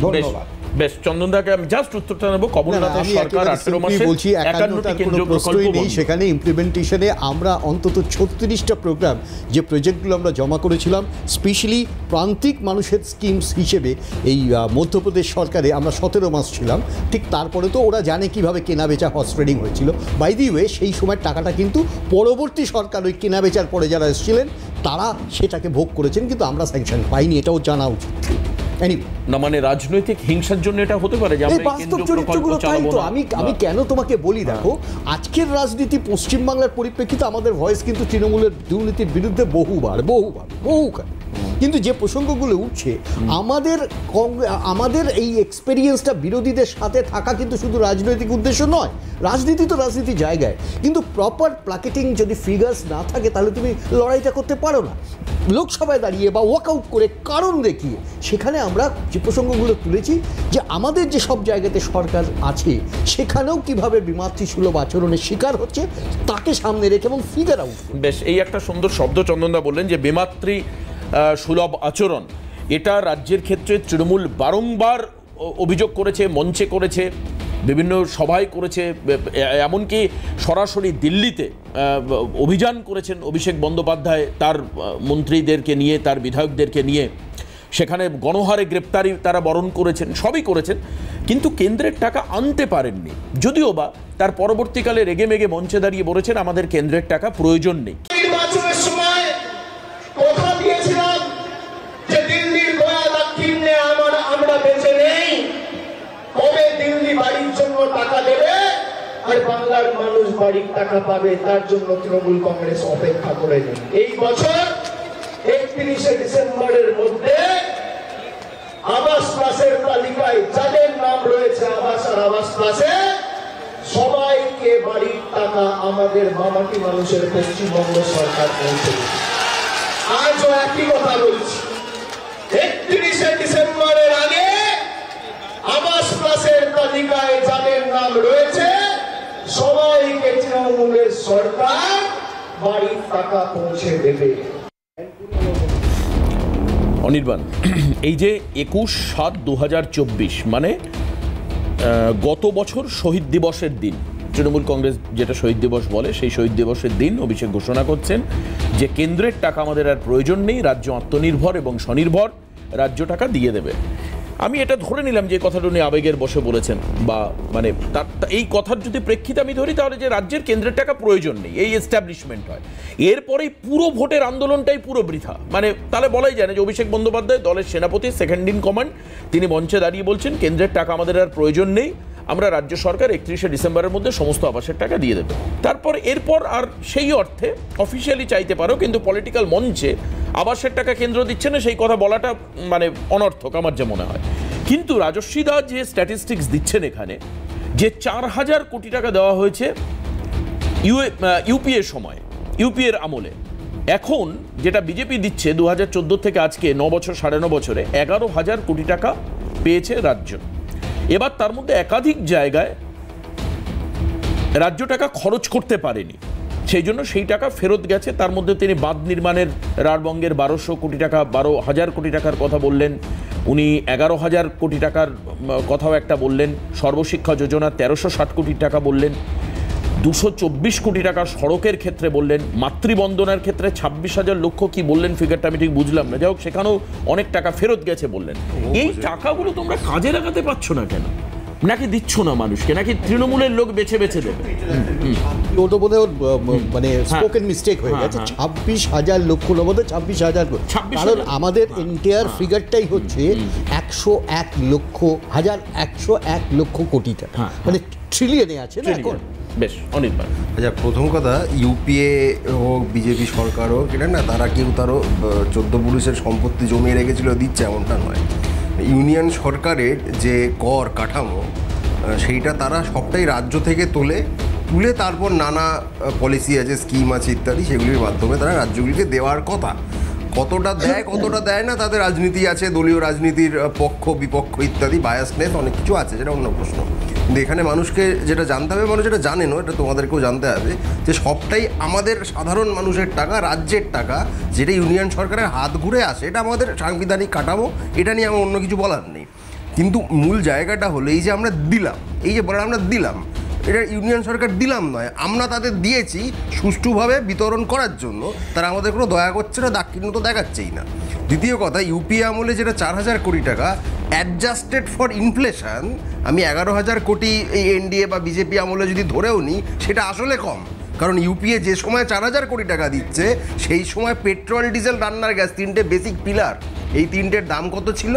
ধন্যবাদ। বেশ, চন্দনদাকে আমি জাস্ট উত্তরটা নেব। কমলনাথ সরকার 18 মাসে বলছি 51টা কেন্দ্রীয় প্রকল্প নেই, সেখানে ইমপ্লিমেন্টেশনে আমরা অন্তত 36টা প্রোগ্রাম, যে প্রজেক্টগুলো আমরা জমা করেছিলাম স্পেশালি প্রান্তিক মানুষের স্কিমস হিসেবে এই মধ্যপ্রদেশ সরকারে আমরা 17 মাস ছিলাম। ঠিক তারপরে তো ওরা জানে কিভাবে কেনা বেচা হর্স ট্রেডিং হয়েছিল। বাই দি ওয়ে সেই সময় টাকাটা কিন্তু পরবর্তী সরকার ওই কেনা বেচার পরে যারা এসেছিলেন তারা সেটাকে ভোগ করেছেন, কিন্তু আমরা স্যাংশন পাইনি, এটাও জানা উচিত। না মানে রাজনৈতিক হিংসার জন্য এটা হতে পারে যে আমরা এই বাস্তব চরিত্রগুলো তাই তো। আমি কেন তোমাকে বলি, দেখো আজকের রাজনীতি পশ্চিমবাংলার পরিপ্রেক্ষিতে আমাদের ভয়েস কিন্তু তৃণমূলের দুর্নীতির বিরুদ্ধে বহুবার, কিন্তু যে প্রসঙ্গগুলো উঠছে আমাদের এই এক্সপেরিয়েন্সটা বিরোধীদের সাথে থাকা কিন্তু শুধু রাজনৈতিক উদ্দেশ্য নয়। রাজনীতি তো রাজনীতির জায়গায়, কিন্তু প্রপার প্ল্যাকেটিং যদি ফিগার্স না থাকে তাহলে তুমি লড়াইটা করতে পারো না। লোকসভায় দাঁড়িয়ে বা ওয়াকআউট করে কারণ দেখিয়ে সেখানে আমরা যে প্রসঙ্গগুলো তুলেছি যে আমাদের যে সব জায়গাতে সরকার আছে সেখানেও কিভাবে বিমাতৃসুলভ আচরণের শিকার হচ্ছে তাকে সামনে রেখে এবং ফিগার আউট। বেশ, এই একটা সুন্দর শব্দ চন্দনদা বললেন যে বিমাতৃ সুলভ আচরণ। এটা রাজ্যের ক্ষেত্রে তৃণমূল বারংবার অভিযোগ করেছে, মঞ্চে করেছে, বিভিন্ন সভায় করেছে, এমনকি সরাসরি দিল্লিতে অভিযান করেছেন অভিষেক বন্দ্যোপাধ্যায় তার মন্ত্রীদেরকে নিয়ে, তার বিধায়কদেরকে নিয়ে, সেখানে গণহারে গ্রেপ্তারি তারা বরণ করেছেন, সবই করেছেন, কিন্তু কেন্দ্রের টাকা আনতে পারেননি। যদিও বা তার পরবর্তীকালে রেগে মেগে মঞ্চে দাঁড়িয়ে বলেছেন আমাদের কেন্দ্রের টাকা প্রয়োজন নেই। নির্বাচনের সময় কথা দিয়েছিলাম যে দিল্লির গোয়া দক্ষিণে আমরা বেঁচে নেই, কবে দিল্লি বাড়ির জন্য টাকা দেবে আর বাংলার মানুষ বাড়ির টাকা পাবে তার জন্য তৃণমূল কংগ্রেস অপেক্ষা করে নেই। এই বছর 31শে ডিসেম্বরের মধ্যে আবাস প্লাসের তালিকায় যাদের নাম রয়েছে আবাস আর আবাস প্লাসে সবাইকে বাড়ির টাকা আমাদের মামাটি মানুষের পশ্চিমবঙ্গ সরকার পৌঁছে দিচ্ছে। আজও একই কথা বলছি, 31শে ডিসেম্বরের আগে আবাস প্লাসের তালিকায় যাদের নাম রয়েছে সবাইকে তৃণমূলের সরকার বাড়ির টাকা পৌঁছে দেবে। অনির্বাণ, এই যে 21/7/2024 মানে গত বছর শহীদ দিবসের দিন, তৃণমূল কংগ্রেস যেটা শহীদ দিবস বলে সেই শহীদ দিবসের দিন অভিষেক ঘোষণা করছেন যে কেন্দ্রের টাকা আমাদের আর প্রয়োজন নেই, রাজ্য আত্মনির্ভর এবং স্বনির্ভর, রাজ্য টাকা দিয়ে দেবে। আমি এটা ধরে নিলাম যে কথাটা উনি আবেগের বসে বলেছেন, বা মানে এই কথার যদি প্রেক্ষিতে আমি ধরি তাহলে যে রাজ্যের কেন্দ্রের টাকা প্রয়োজন নেই এই এস্টাবলিশমেন্ট হয়, এরপরেই পুরো ভোটের আন্দোলনটাই পুরো বৃথা। মানে তাহলে বলাই যায় না যে অভিষেক বন্দ্যোপাধ্যায় দলের সেনাপতি, সেকেন্ড ইন কমান্ড, তিনি মঞ্চে দাঁড়িয়ে বলছেন কেন্দ্রের টাকা আমাদের আর প্রয়োজন নেই, আমরা রাজ্য সরকার 31শে ডিসেম্বরের মধ্যে সমস্ত আবাসের টাকা দিয়ে দেবে। তারপর এরপর আর সেই অর্থে অফিসিয়ালি চাইতে পারো, কিন্তু পলিটিক্যাল মঞ্চে আবাসের টাকা কেন্দ্র দিচ্ছে না সেই কথা বলাটা মানে অনর্থক আমার যা মনে হয়। কিন্তু রাজস্বীদা যে স্ট্যাটিস্টিক্স দিচ্ছেন এখানে, যে 4000 কোটি টাকা দেওয়া হয়েছে ইউপিএর সময়, ইউপিএর আমলে, এখন যেটা বিজেপি দিচ্ছে 2014 থেকে আজকে 9 বছর 9.5 বছরে 11,000 কোটি টাকা পেয়েছে রাজ্য। এবার তার মধ্যে একাধিক জায়গায় রাজ্য টাকা খরচ করতে পারেনি, সেই জন্য সেই টাকা ফেরত গেছে। তার মধ্যে তিনি বাঁধ নির্মাণের রাঢ়বঙ্গের 1200 কোটি টাকা, 12,000 কোটি টাকার কথা বললেন, উনি 11,000 কোটি টাকার কথাও একটা বললেন, সর্বশিক্ষা যোজনা 1360 কোটি টাকা বললেন, 224 কোটি টাকা সড়কের ক্ষেত্রে বললেন, মাতৃবন্দনার ক্ষেত্রে 26,000 লক্ষ কি বললেন ফিগারটা আমি ঠিক বুঝলাম না, যাই হোক সেখানেও অনেক টাকা ফেরত গেছে বললেন। এই টাকাগুলো তোমরা কাজে লাগাতে পারছো না কেন? নাকি দিচ্ছ না মানুষকে, নাকি তৃণমূলের লোক বেছে বেছে দেবে? ওটা বোধ হয় মানে স্পোকেন মিস্টেক হয়ে গেছে। 26,000 লক্ষ মধ্যে 26,000, কারণ আমাদের এন্টায়ার ফিগারটাই হচ্ছে 101 লক্ষ কোটি টাকা, মানে ট্রিলিয়নে আছে না এখন। বেশ অনির্বাণ, আচ্ছা প্রথম কথা, ইউপিএ হোক বিজেপি সরকার হোক, এটা না তারা কেউ তারও 14 পুলিশের সম্পত্তি জমিয়ে রেখেছিল দিচ্ছে এমনটা নয়। ইউনিয়ন সরকারের যে কর কাঠামো সেইটা তারা সবটাই রাজ্য থেকে তুলে তারপর নানা পলিসি আছে, স্কিম আছে ইত্যাদি, সেগুলির মাধ্যমে তারা রাজ্যগুলিকে দেওয়ার কথা। কতটা দেয় না তাদের রাজনীতি আছে, দলীয় রাজনীতির পক্ষ বিপক্ষ ইত্যাদি, বায়াসনেস অনেক কিছু আছে, সেটা অন্য প্রশ্ন। কিন্তু এখানে মানুষকে যেটা জানতে হবে, মানুষ যেটা জানেনও, এটা তোমাদেরকেও জানতে হবে যে সবটাই আমাদের সাধারণ মানুষের টাকা, রাজ্যের টাকা, যেটা ইউনিয়ন সরকারের হাত ঘুরে আসে, এটা আমাদের সাংবিধানিক কাঠামো, এটা নিয়ে আমার অন্য কিছু বলার নেই। কিন্তু মূল জায়গাটা হলো এই যে আমরা দিলাম, এই যে বলে আমরা দিলাম, এটা ইউনিয়ন সরকার দিলাম নয়, আমরা তাদের দিয়েছি সুষ্ঠুভাবে বিতরণ করার জন্য। তারা আমাদের কোনো দয়া করছে না, দাক্ষিণ্য তো দেখাচ্ছেই না। দ্বিতীয় কথা, ইউপিএ আমলে যেটা 4,000 কোটি টাকা অ্যাডজাস্টেড ফর ইনফ্লেশন, আমি 11,000 কোটি এই এনডিএ বা বিজেপি আমলে যদি ধরেও নিই, সেটা আসলে কম। কারণ ইউপিএ যে সময় 4,000 কোটি টাকা দিচ্ছে, সেই সময় পেট্রোল, ডিজেল, রান্নার গ্যাস, তিনটে বেসিক পিলার, এই তিনটের দাম কত ছিল,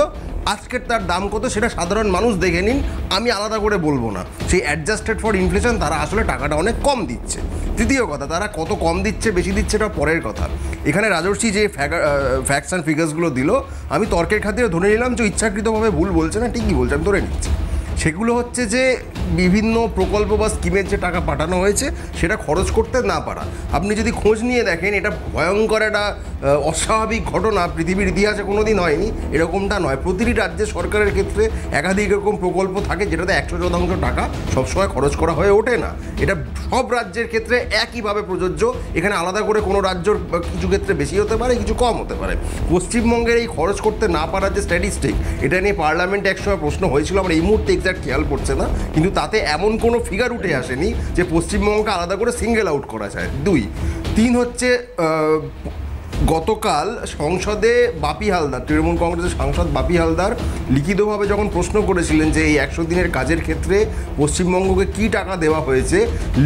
আজকের তার দাম কত সেটা সাধারণ মানুষ দেখে নিন, আমি আলাদা করে বলবো না। সেই অ্যাডজাস্টেড ফর ইনফ্লেশন তারা আসলে টাকাটা অনেক কম দিচ্ছে। তৃতীয় কথা, তারা কত কম দিচ্ছে বেশি দিচ্ছে এটা পরের কথা। এখানে রাজর্ষি যে ফ্যাক্টস অ্যান্ড ফিগার্সগুলো দিল, আমি তর্কের খাতিরে ধরে নিলাম যে ইচ্ছাকৃতভাবে ভুল বলছে না, ঠিকই বলছে, আমি ধরে নিচ্ছি। সেগুলো হচ্ছে যে বিভিন্ন প্রকল্প বা স্কিমের যে টাকা পাঠানো হয়েছে সেটা খরচ করতে না পারা। আপনি যদি খোঁজ নিয়ে দেখেন, এটা ভয়ঙ্কর একটা অস্বাভাবিক ঘটনা, পৃথিবীর ইতিহাসে কোনো দিন হয়নি, এরকমটা নয়। প্রতিটি রাজ্যের সরকারের ক্ষেত্রে একাধিক এরকম প্রকল্প থাকে যেটাতে 100% টাকা সবসময় খরচ করা হয়ে ওঠে না। এটা সব রাজ্যের ক্ষেত্রে একইভাবে প্রযোজ্য। এখানে আলাদা করে কোনো রাজ্যর কিছু ক্ষেত্রে বেশি হতে পারে, কিছু কম হতে পারে। পশ্চিমবঙ্গের এই খরচ করতে না পারার যে স্ট্যাটিস্টিক, এটা নিয়ে পার্লামেন্টে একসময় প্রশ্ন হয়েছিল, আমার এই মুহূর্তে এক্সাক্ট খেয়াল পড়ছে না, কিন্তু তাতে এমন কোনো ফিগার উঠে আসেনি যে পশ্চিমবঙ্গকে আলাদা করে সিঙ্গেল আউট করা যায়। 2, 3 হচ্ছে গতকাল সংসদে বাপি হালদার, তৃণমূল কংগ্রেসের সাংসদ বাপি হালদার লিখিতভাবে যখন প্রশ্ন করেছিলেন যে এই 100 দিনের কাজের ক্ষেত্রে পশ্চিমবঙ্গকে কী টাকা দেওয়া হয়েছে,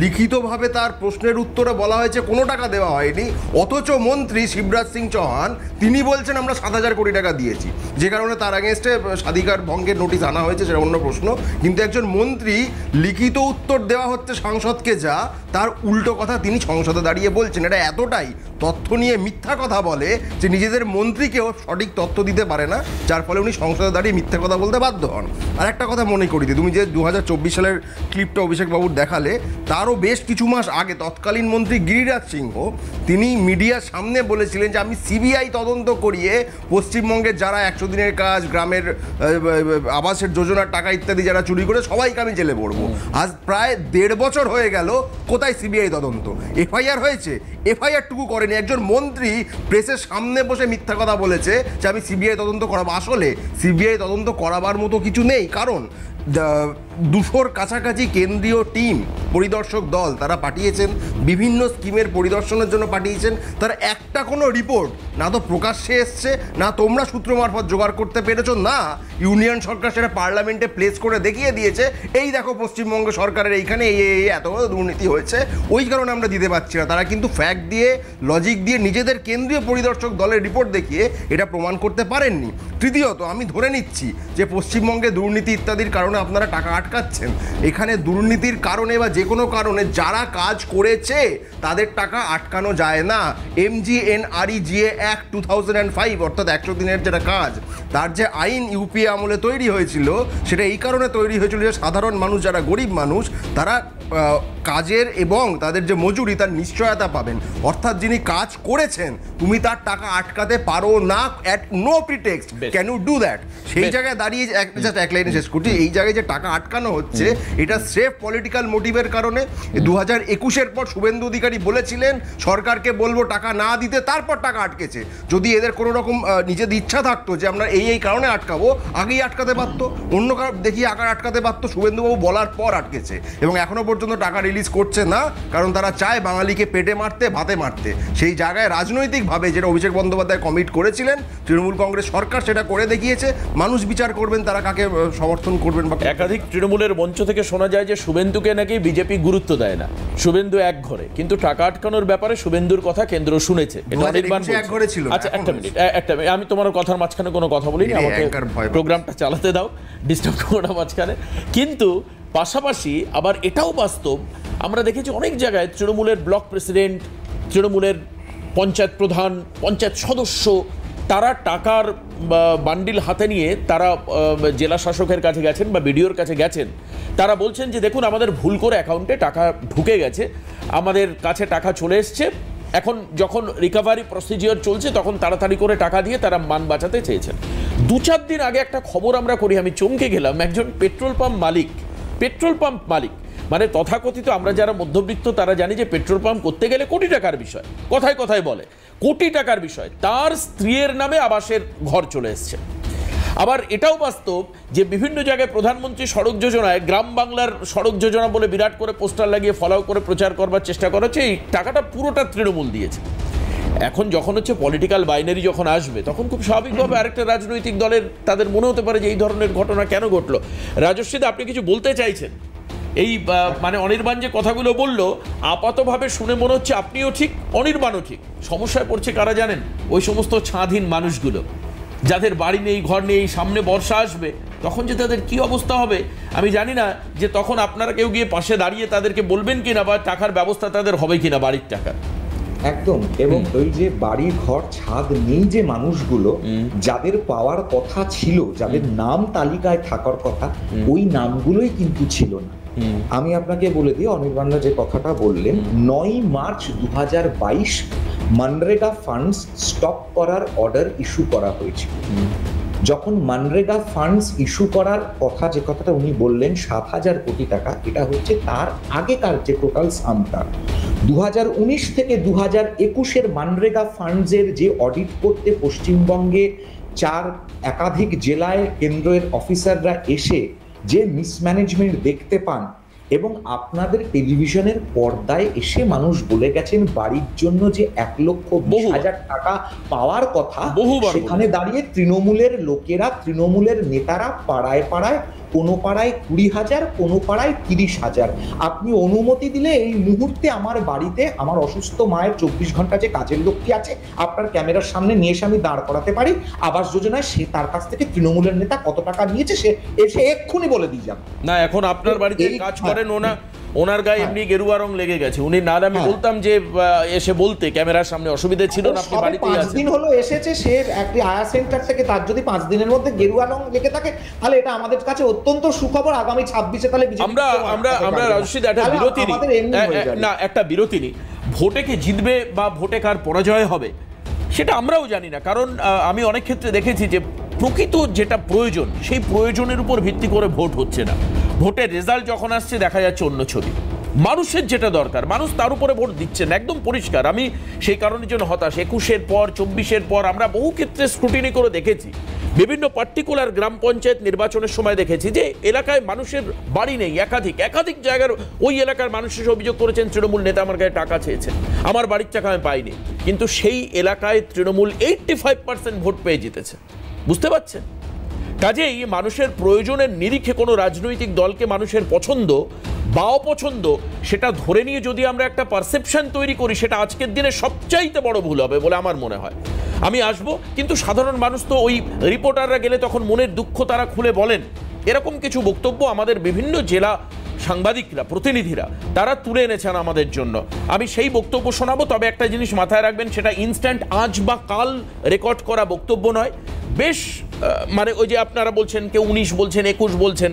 লিখিতভাবে তার প্রশ্নের উত্তরে বলা হয়েছে কোনো টাকা দেওয়া হয়নি। অথচ মন্ত্রী শিবরাজ সিং চৌহান তিনি বলছেন আমরা 7,000 কোটি টাকা দিয়েছি, যে কারণে তার আগেনস্টে স্বাধিকার ভঙ্গের নোটিশ আনা হয়েছে, সেটা অন্য প্রশ্ন। কিন্তু একজন মন্ত্রী লিখিত উত্তর দেওয়া হচ্ছে সংসদকে, যা তার উল্টো কথা তিনি সংসদে দাঁড়িয়ে বলছেন। এটা এতটাই তথ্য নিয়ে মিথ্যা কথা বলে যে নিজেদের মন্ত্রীকেও সঠিক তথ্য দিতে পারে না, যার ফলে উনি সংসদে দাঁড়িয়ে মিথ্যা কথা বলতে বাধ্য হন। আর একটা কথা মনে করি দিই, তুমি যে 2024 সালের ক্লিপটা অভিষেকবাবুর দেখালে, তারও বেশ কিছু মাস আগে তৎকালীন মন্ত্রী গিরিরাজ সিংহ তিনি মিডিয়ার সামনে বলেছিলেন যে আমি সিবিআই তদন্ত করিয়ে পশ্চিমবঙ্গের যারা 100 দিনের কাজ, গ্রামের আবাসের যোজনার টাকা ইত্যাদি যারা চুরি করে সবাইকে আমি জেলে পড়বো। আজ প্রায় 1.5 বছর হয়ে গেল, কোথায় সিবিআই তদন্ত? এফআইআর হয়েছে? এফআইআর টুকু করেনি। একজন মন্ত্রী প্রেসের সামনে বসে মিথ্যা কথা বলেছে যে আমি সিবিআই তদন্ত করাবো। আসলে সিবিআই তদন্ত করাবার মতো কিছু নেই, কারণ 200-র কাছাকাছি কেন্দ্রীয় টিম, পরিদর্শক দল তারা পাঠিয়েছেন, বিভিন্ন স্কিমের পরিদর্শনের জন্য পাঠিয়েছেন। তার একটা কোনো রিপোর্ট না তো প্রকাশ্যে এসছে, না তোমরা সূত্র মারফত জোগাড় করতে পেরেছো, না ইউনিয়ন সরকার সেটা পার্লামেন্টে প্লেস করে দেখিয়ে দিয়েছে এই দেখো পশ্চিমবঙ্গ সরকারের এইখানে এই এত বড় দুর্নীতি হয়েছে, ওই কারণে আমরা দিতে পারছি না। তারা কিন্তু ফ্যাক্ট দিয়ে, লজিক দিয়ে, নিজেদের কেন্দ্রীয় পরিদর্শক দলের রিপোর্ট দেখিয়ে এটা প্রমাণ করতে পারেননি। তৃতীয়ত, আমি ধরে নিচ্ছি যে পশ্চিমবঙ্গে দুর্নীতি ইত্যাদির কারণে আপনারা টাকা আটকাচ্ছেন। এখানে দুর্নীতির কারণে বা যে কোনো কারণে যারা কাজ করেছে তাদের টাকা আটকানো যায় না। MGNREGA অ্যাক্ট 2005, অর্থাৎ 100 দিনের যেটা কাজ, তার যে আইন ইউপিএ আমলে তৈরি হয়েছিল, সেটা এই কারণে তৈরি হয়েছিল যে সাধারণ মানুষ, যারা গরিব মানুষ, তারা কাজের এবং তাদের যে মজুরি তার নিশ্চয়তা পাবেন। অর্থাৎ যিনি কাজ করেছেন তুমি তার টাকা আটকাতে পারো না, at no pretext can you do that. সেই জায়গায় দাঁড়িয়ে জাস্ট এক লাইনে শেষ করছি, এই জায়গায় যে টাকা আটকানো হচ্ছে এটা স্রেফ পলিটিক্যাল মোটিভের কারণে। 2021-এর পর শুভেন্দু অধিকারী বলেছিলেন সরকারকে বলবো টাকা না দিতে, তারপর টাকা আটকেছে। যদি এদের কোনো রকম নিজেদের ইচ্ছা থাকতো যে আমরা এই কারণে আটকাবো, আগেই আটকাতে পারতো, অন্য কারণ দেখিয়ে আটকাতে পারতো। শুভেন্দুবাবু বলার পর আটকেছে এবং এখনো পর্যন্ত টাকা রিলিজ করছে না, কারণ তারা চায় বাঙালিকে পেটে মারতে, ভাতে মারতে। সেই জায়গায় রাজনৈতিকভাবে যেটা অভিষেক বন্দ্যোপাধ্যায় কমিট করেছিলেন, তৃণমূল কংগ্রেস সরকার সেটা করে দেখিয়েছে। মানুষ বিচার করবেন তারা কাকে সমর্থন করবেন। বা একাধিক তৃণমূলের মঞ্চ থেকে শোনা যায় যে শুভেন্দুকে নাকি বিজেপি গুরুত্ব দেয় না, শুভেন্দু এক ঘরে, কিন্তু টাকা আটকানোর ব্যাপারে শুভেন্দুর কথা কেন্দ্র শুনেছে। আচ্ছা একটা মিনিট, আমি তোমার কথার মাঝখানে কোনো কথা বলিনি, আমাকে প্রোগ্রামটা চালাতে দাও, ডিস্টার্ব করো না মাঝখানে। কিন্তু পাশাপাশি আবার এটাও বাস্তব, আমরা দেখেছি অনেক জায়গায় তৃণমূলের ব্লক প্রেসিডেন্ট, তৃণমূলের পঞ্চায়েত প্রধান, পঞ্চায়েত সদস্য, তারা টাকার বান্ডিল হাতে নিয়ে তারা জেলা শাসকের কাছে গেছেন বা বিডিওর কাছে গেছেন। তারা বলছেন যে দেখুন আমাদের ভুল করে অ্যাকাউন্টে টাকা ঢুকে গেছে, আমাদের কাছে টাকা চলে এসছে, এখন যখন রিকভারি প্রসিজিওর চলছে তখন তাড়াতাড়ি করে টাকা দিয়ে তারা মান বাঁচাতে চেয়েছেন। 2-4 দিন আগে একটা খবর আমরা করি, আমি চমকে গেলাম, একজন পেট্রোল পাম্প মালিক, মানে তথাকথিত আমরা যারা মধ্যবিত্ত তারা জানি যে পেট্রোল পাম্প করতে গেলে কোটি টাকার বিষয়, কথায় কথায় বলে কোটি টাকার বিষয়, তার স্ত্রীর নামে আবাসের ঘর চলে এসছে। আবার এটাও বাস্তব যে বিভিন্ন জায়গায় প্রধানমন্ত্রী সড়ক যোজনায় গ্রাম বাংলার সড়ক যোজনা বলে বিরাট করে পোস্টার লাগিয়ে ফলাও করে প্রচার করবার চেষ্টা করা হচ্ছে, এই টাকাটা পুরোটা তৃণমূল দিয়েছে। এখন যখন হচ্ছে পলিটিক্যাল বাইনারি যখন আসবে, তখন খুব স্বাভাবিকভাবে আরেকটা রাজনৈতিক দলের তাদের মনে হতে পারে যে এই ধরনের ঘটনা কেন ঘটলো। রাজস্বীদা, আপনি কিছু বলতে চাইছেন? এই মানে অনির্বাণ যে কথাগুলো বললো, আপাতভাবে শুনে মনে হচ্ছে আপনিও ঠিক, অনির্বাণও ঠিক। সমস্যায় পড়ছে কারা জানেন? ওই সমস্ত ছাদহীন মানুষগুলো, যাদের বাড়ি নেই, ঘর নেই, সামনে বর্ষা আসবে, তখন যে তাদের কি অবস্থা হবে আমি জানি না। যে তখন আপনারা কেউ গিয়ে পাশে দাঁড়িয়ে তাদেরকে বলবেন কিনা, বা টাকার ব্যবস্থা তাদের হবে কিনা বাড়ির টাকা। একদম। এবং ওই যে বাড়ি ঘর ছাদ নেই যে মানুষগুলো, যাদের পাওয়ার কথা ছিল, যাদের নাম তালিকায় থাকার কথা, ওই নামগুলোই কিন্তু ছিল না। আমি আপনাকে বলে দিই, অনির্বাণদা যে কথাটা বললেন, 9 মার্চ 2022 মনরেগা ফান্ডস স্টপ করার অর্ডার ইস্যু করা হয়েছিল। যখন মনরেগা ফান্ডস ইস্যু করার কথা, যে কথাটা উনি বললেন 7,000 কোটি টাকা, এটা হচ্ছে তার আগেকার যে টোটাল সামটা। 2019 থেকে 2021 মনরেগা ফান্ডসের যে অডিট করতে পশ্চিমবঙ্গে একাধিক জেলায় কেন্দ্রের অফিসাররা এসে যে মিসম্যানেজমেন্ট দেখতে পান, এবং আপনাদের টেলিভিশনের পর্দায় এসে মানুষ বলে গেছেন বাড়ির জন্য যে 1,20,000 টাকা পাওয়ার কথা, সেখানে দাঁড়িয়ে তৃণমূলের লোকেরা, তৃণমূলের নেতারা পাড়ায় পাড়ায়, কোনো পাড়ায় 20,000, কোনো পাড়ায় 30,000। আপনি অনুমতি দিলে এই মুহূর্তে আমার বাড়িতে আমার অসুস্থ মায়ের 24 ঘন্টা যে কাজের লোকটি আছে, আপনার ক্যামেরার সামনে নিয়ে এসে আমি দাঁড় করাতে পারি। আবাস যোজনায় সে তার কাছ থেকে তৃণমূলের নেতা কত টাকা নিয়েছে সে এসে এক্ষুনি বলে দিয়ে যাবে। না, এখন আপনার বাড়িতে কাজ করেন ওনার গায়ে এমনি গেরুয়া রং লেগে গেছে, উনি না আমি বলতাম যে এসে বলতে ক্যামেরার সামনে, অসুবিধা ছিল না। আপনি বাড়িতে 5 দিন হলো এসেছে, সে একটি আয়া সেন্টার থেকে, তার যদি 5 দিনের মধ্যে গেরুয়া রং লেগে থাকে, তাহলে এটা আমাদের কাছে অত্যন্ত সুখবর। আগামী 26-এ তাহলে আমরা রাজস্বীদা একটা বিরতি না, একটা বিরতি নিই। ভোটে কে জিতবে বা ভোটে কার পরাজয় হবে সেটা আমরাও জানি না, কারণ আমি অনেক ক্ষেত্রে দেখেছি যে প্রকৃত যেটা প্রয়োজন, সেই প্রয়োজনের উপর ভিত্তি করে ভোট হচ্ছে না। ভোটের রেজাল্ট যখন আসছে দেখা যাচ্ছে অন্য ছবি। মানুষের যেটা দরকার, মানুষ তার উপরে ভোট দিচ্ছেন, একদম পরিষ্কার। আমি সেই কারণের জন্য হতাশ। 21-এর পর, 24-এর পর আমরা বহু ক্ষেত্রে স্ক্রুটিনি করে দেখেছি। বিভিন্ন পার্টিকুলার গ্রাম পঞ্চায়েত নির্বাচনের সময় দেখেছি যে এলাকায় মানুষের বাড়ি নেই, একাধিক জায়গার ওই এলাকার মানুষের অভিযোগ করেছেন তৃণমূল নেতা আমার গায়ে টাকা চেয়েছেন, আমার বাড়ির টাকা আমি পাইনি। কিন্তু সেই এলাকায় তৃণমূল 85% ভোট পেয়ে জিতেছে। বুঝতে পারছেন? কাজেই মানুষের প্রয়োজনের নিরিখে কোনো রাজনৈতিক দলকে মানুষের পছন্দ বা অপছন্দ সেটা ধরে নিয়ে যদি আমরা একটা পারসেপশন তৈরি করি, সেটা আজকের দিনে সবচাইতে বড় ভুল হবে বলে আমার মনে হয়। আমি আসবো, কিন্তু সাধারণ মানুষ তো ওই রিপোর্টাররা গেলে তখন মনের দুঃখ তারা খুলে বলেন, এরকম কিছু বক্তব্য আমাদের বিভিন্ন জেলা সাংবাদিকরা, প্রতিনিধিরা তারা তুলে এনেছেন আমাদের জন্য। আমি সেই বক্তব্য শোনাবো। তবে একটা জিনিস মাথায় রাখবেন, সেটা ইনস্ট্যান্ট আজ বা কাল রেকর্ড করা বক্তব্য নয়। বেশ মানে ওই যে আপনারা বলছেন কেউ 19 বলছেন, 21 বলছেন,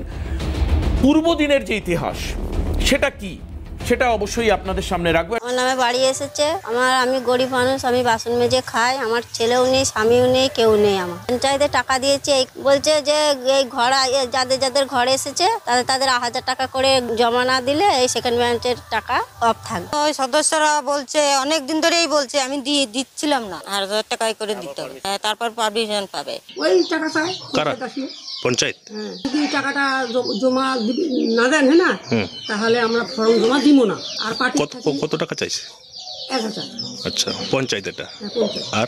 পূর্বদিনের যে ইতিহাস সেটা কি, সেটা অবশ্যই আপনাদের সামনে রাখবো। আমার নামে বাড়ি এসেছে, আমি গরিব মানুষ, আমি বাসন মেজে খাই, আমার ছেলেও নেই, স্বামীও নেই, কেউ নেই। আমার পঞ্চায়েতে টাকা দিয়েছে, বলছে যে এই ঘর যাদের ঘরে এসেছে তাদের 1,000 টাকা করে জমা না দিলে এই সেকেন্ড ব্যাচের টাকা অফ থাকবে। ওই সদস্যরা বলছে, অনেক দিন ধরেই বলছে, আমি দিচ্ছিলাম না, 1,000 টাকাই করে দিতে হবে, তারপর পারমিশন পাবে। ওই টাকাটা পঞ্চায়েত যদি টাকাটা জমা না দেন, হ্যাঁ না, তাহলে আমরা ফর্ম জমা দিব না। আর পার্টি কত টাকা চাইছে? 1,000। আচ্ছা, পঞ্চায়েত এটা। আর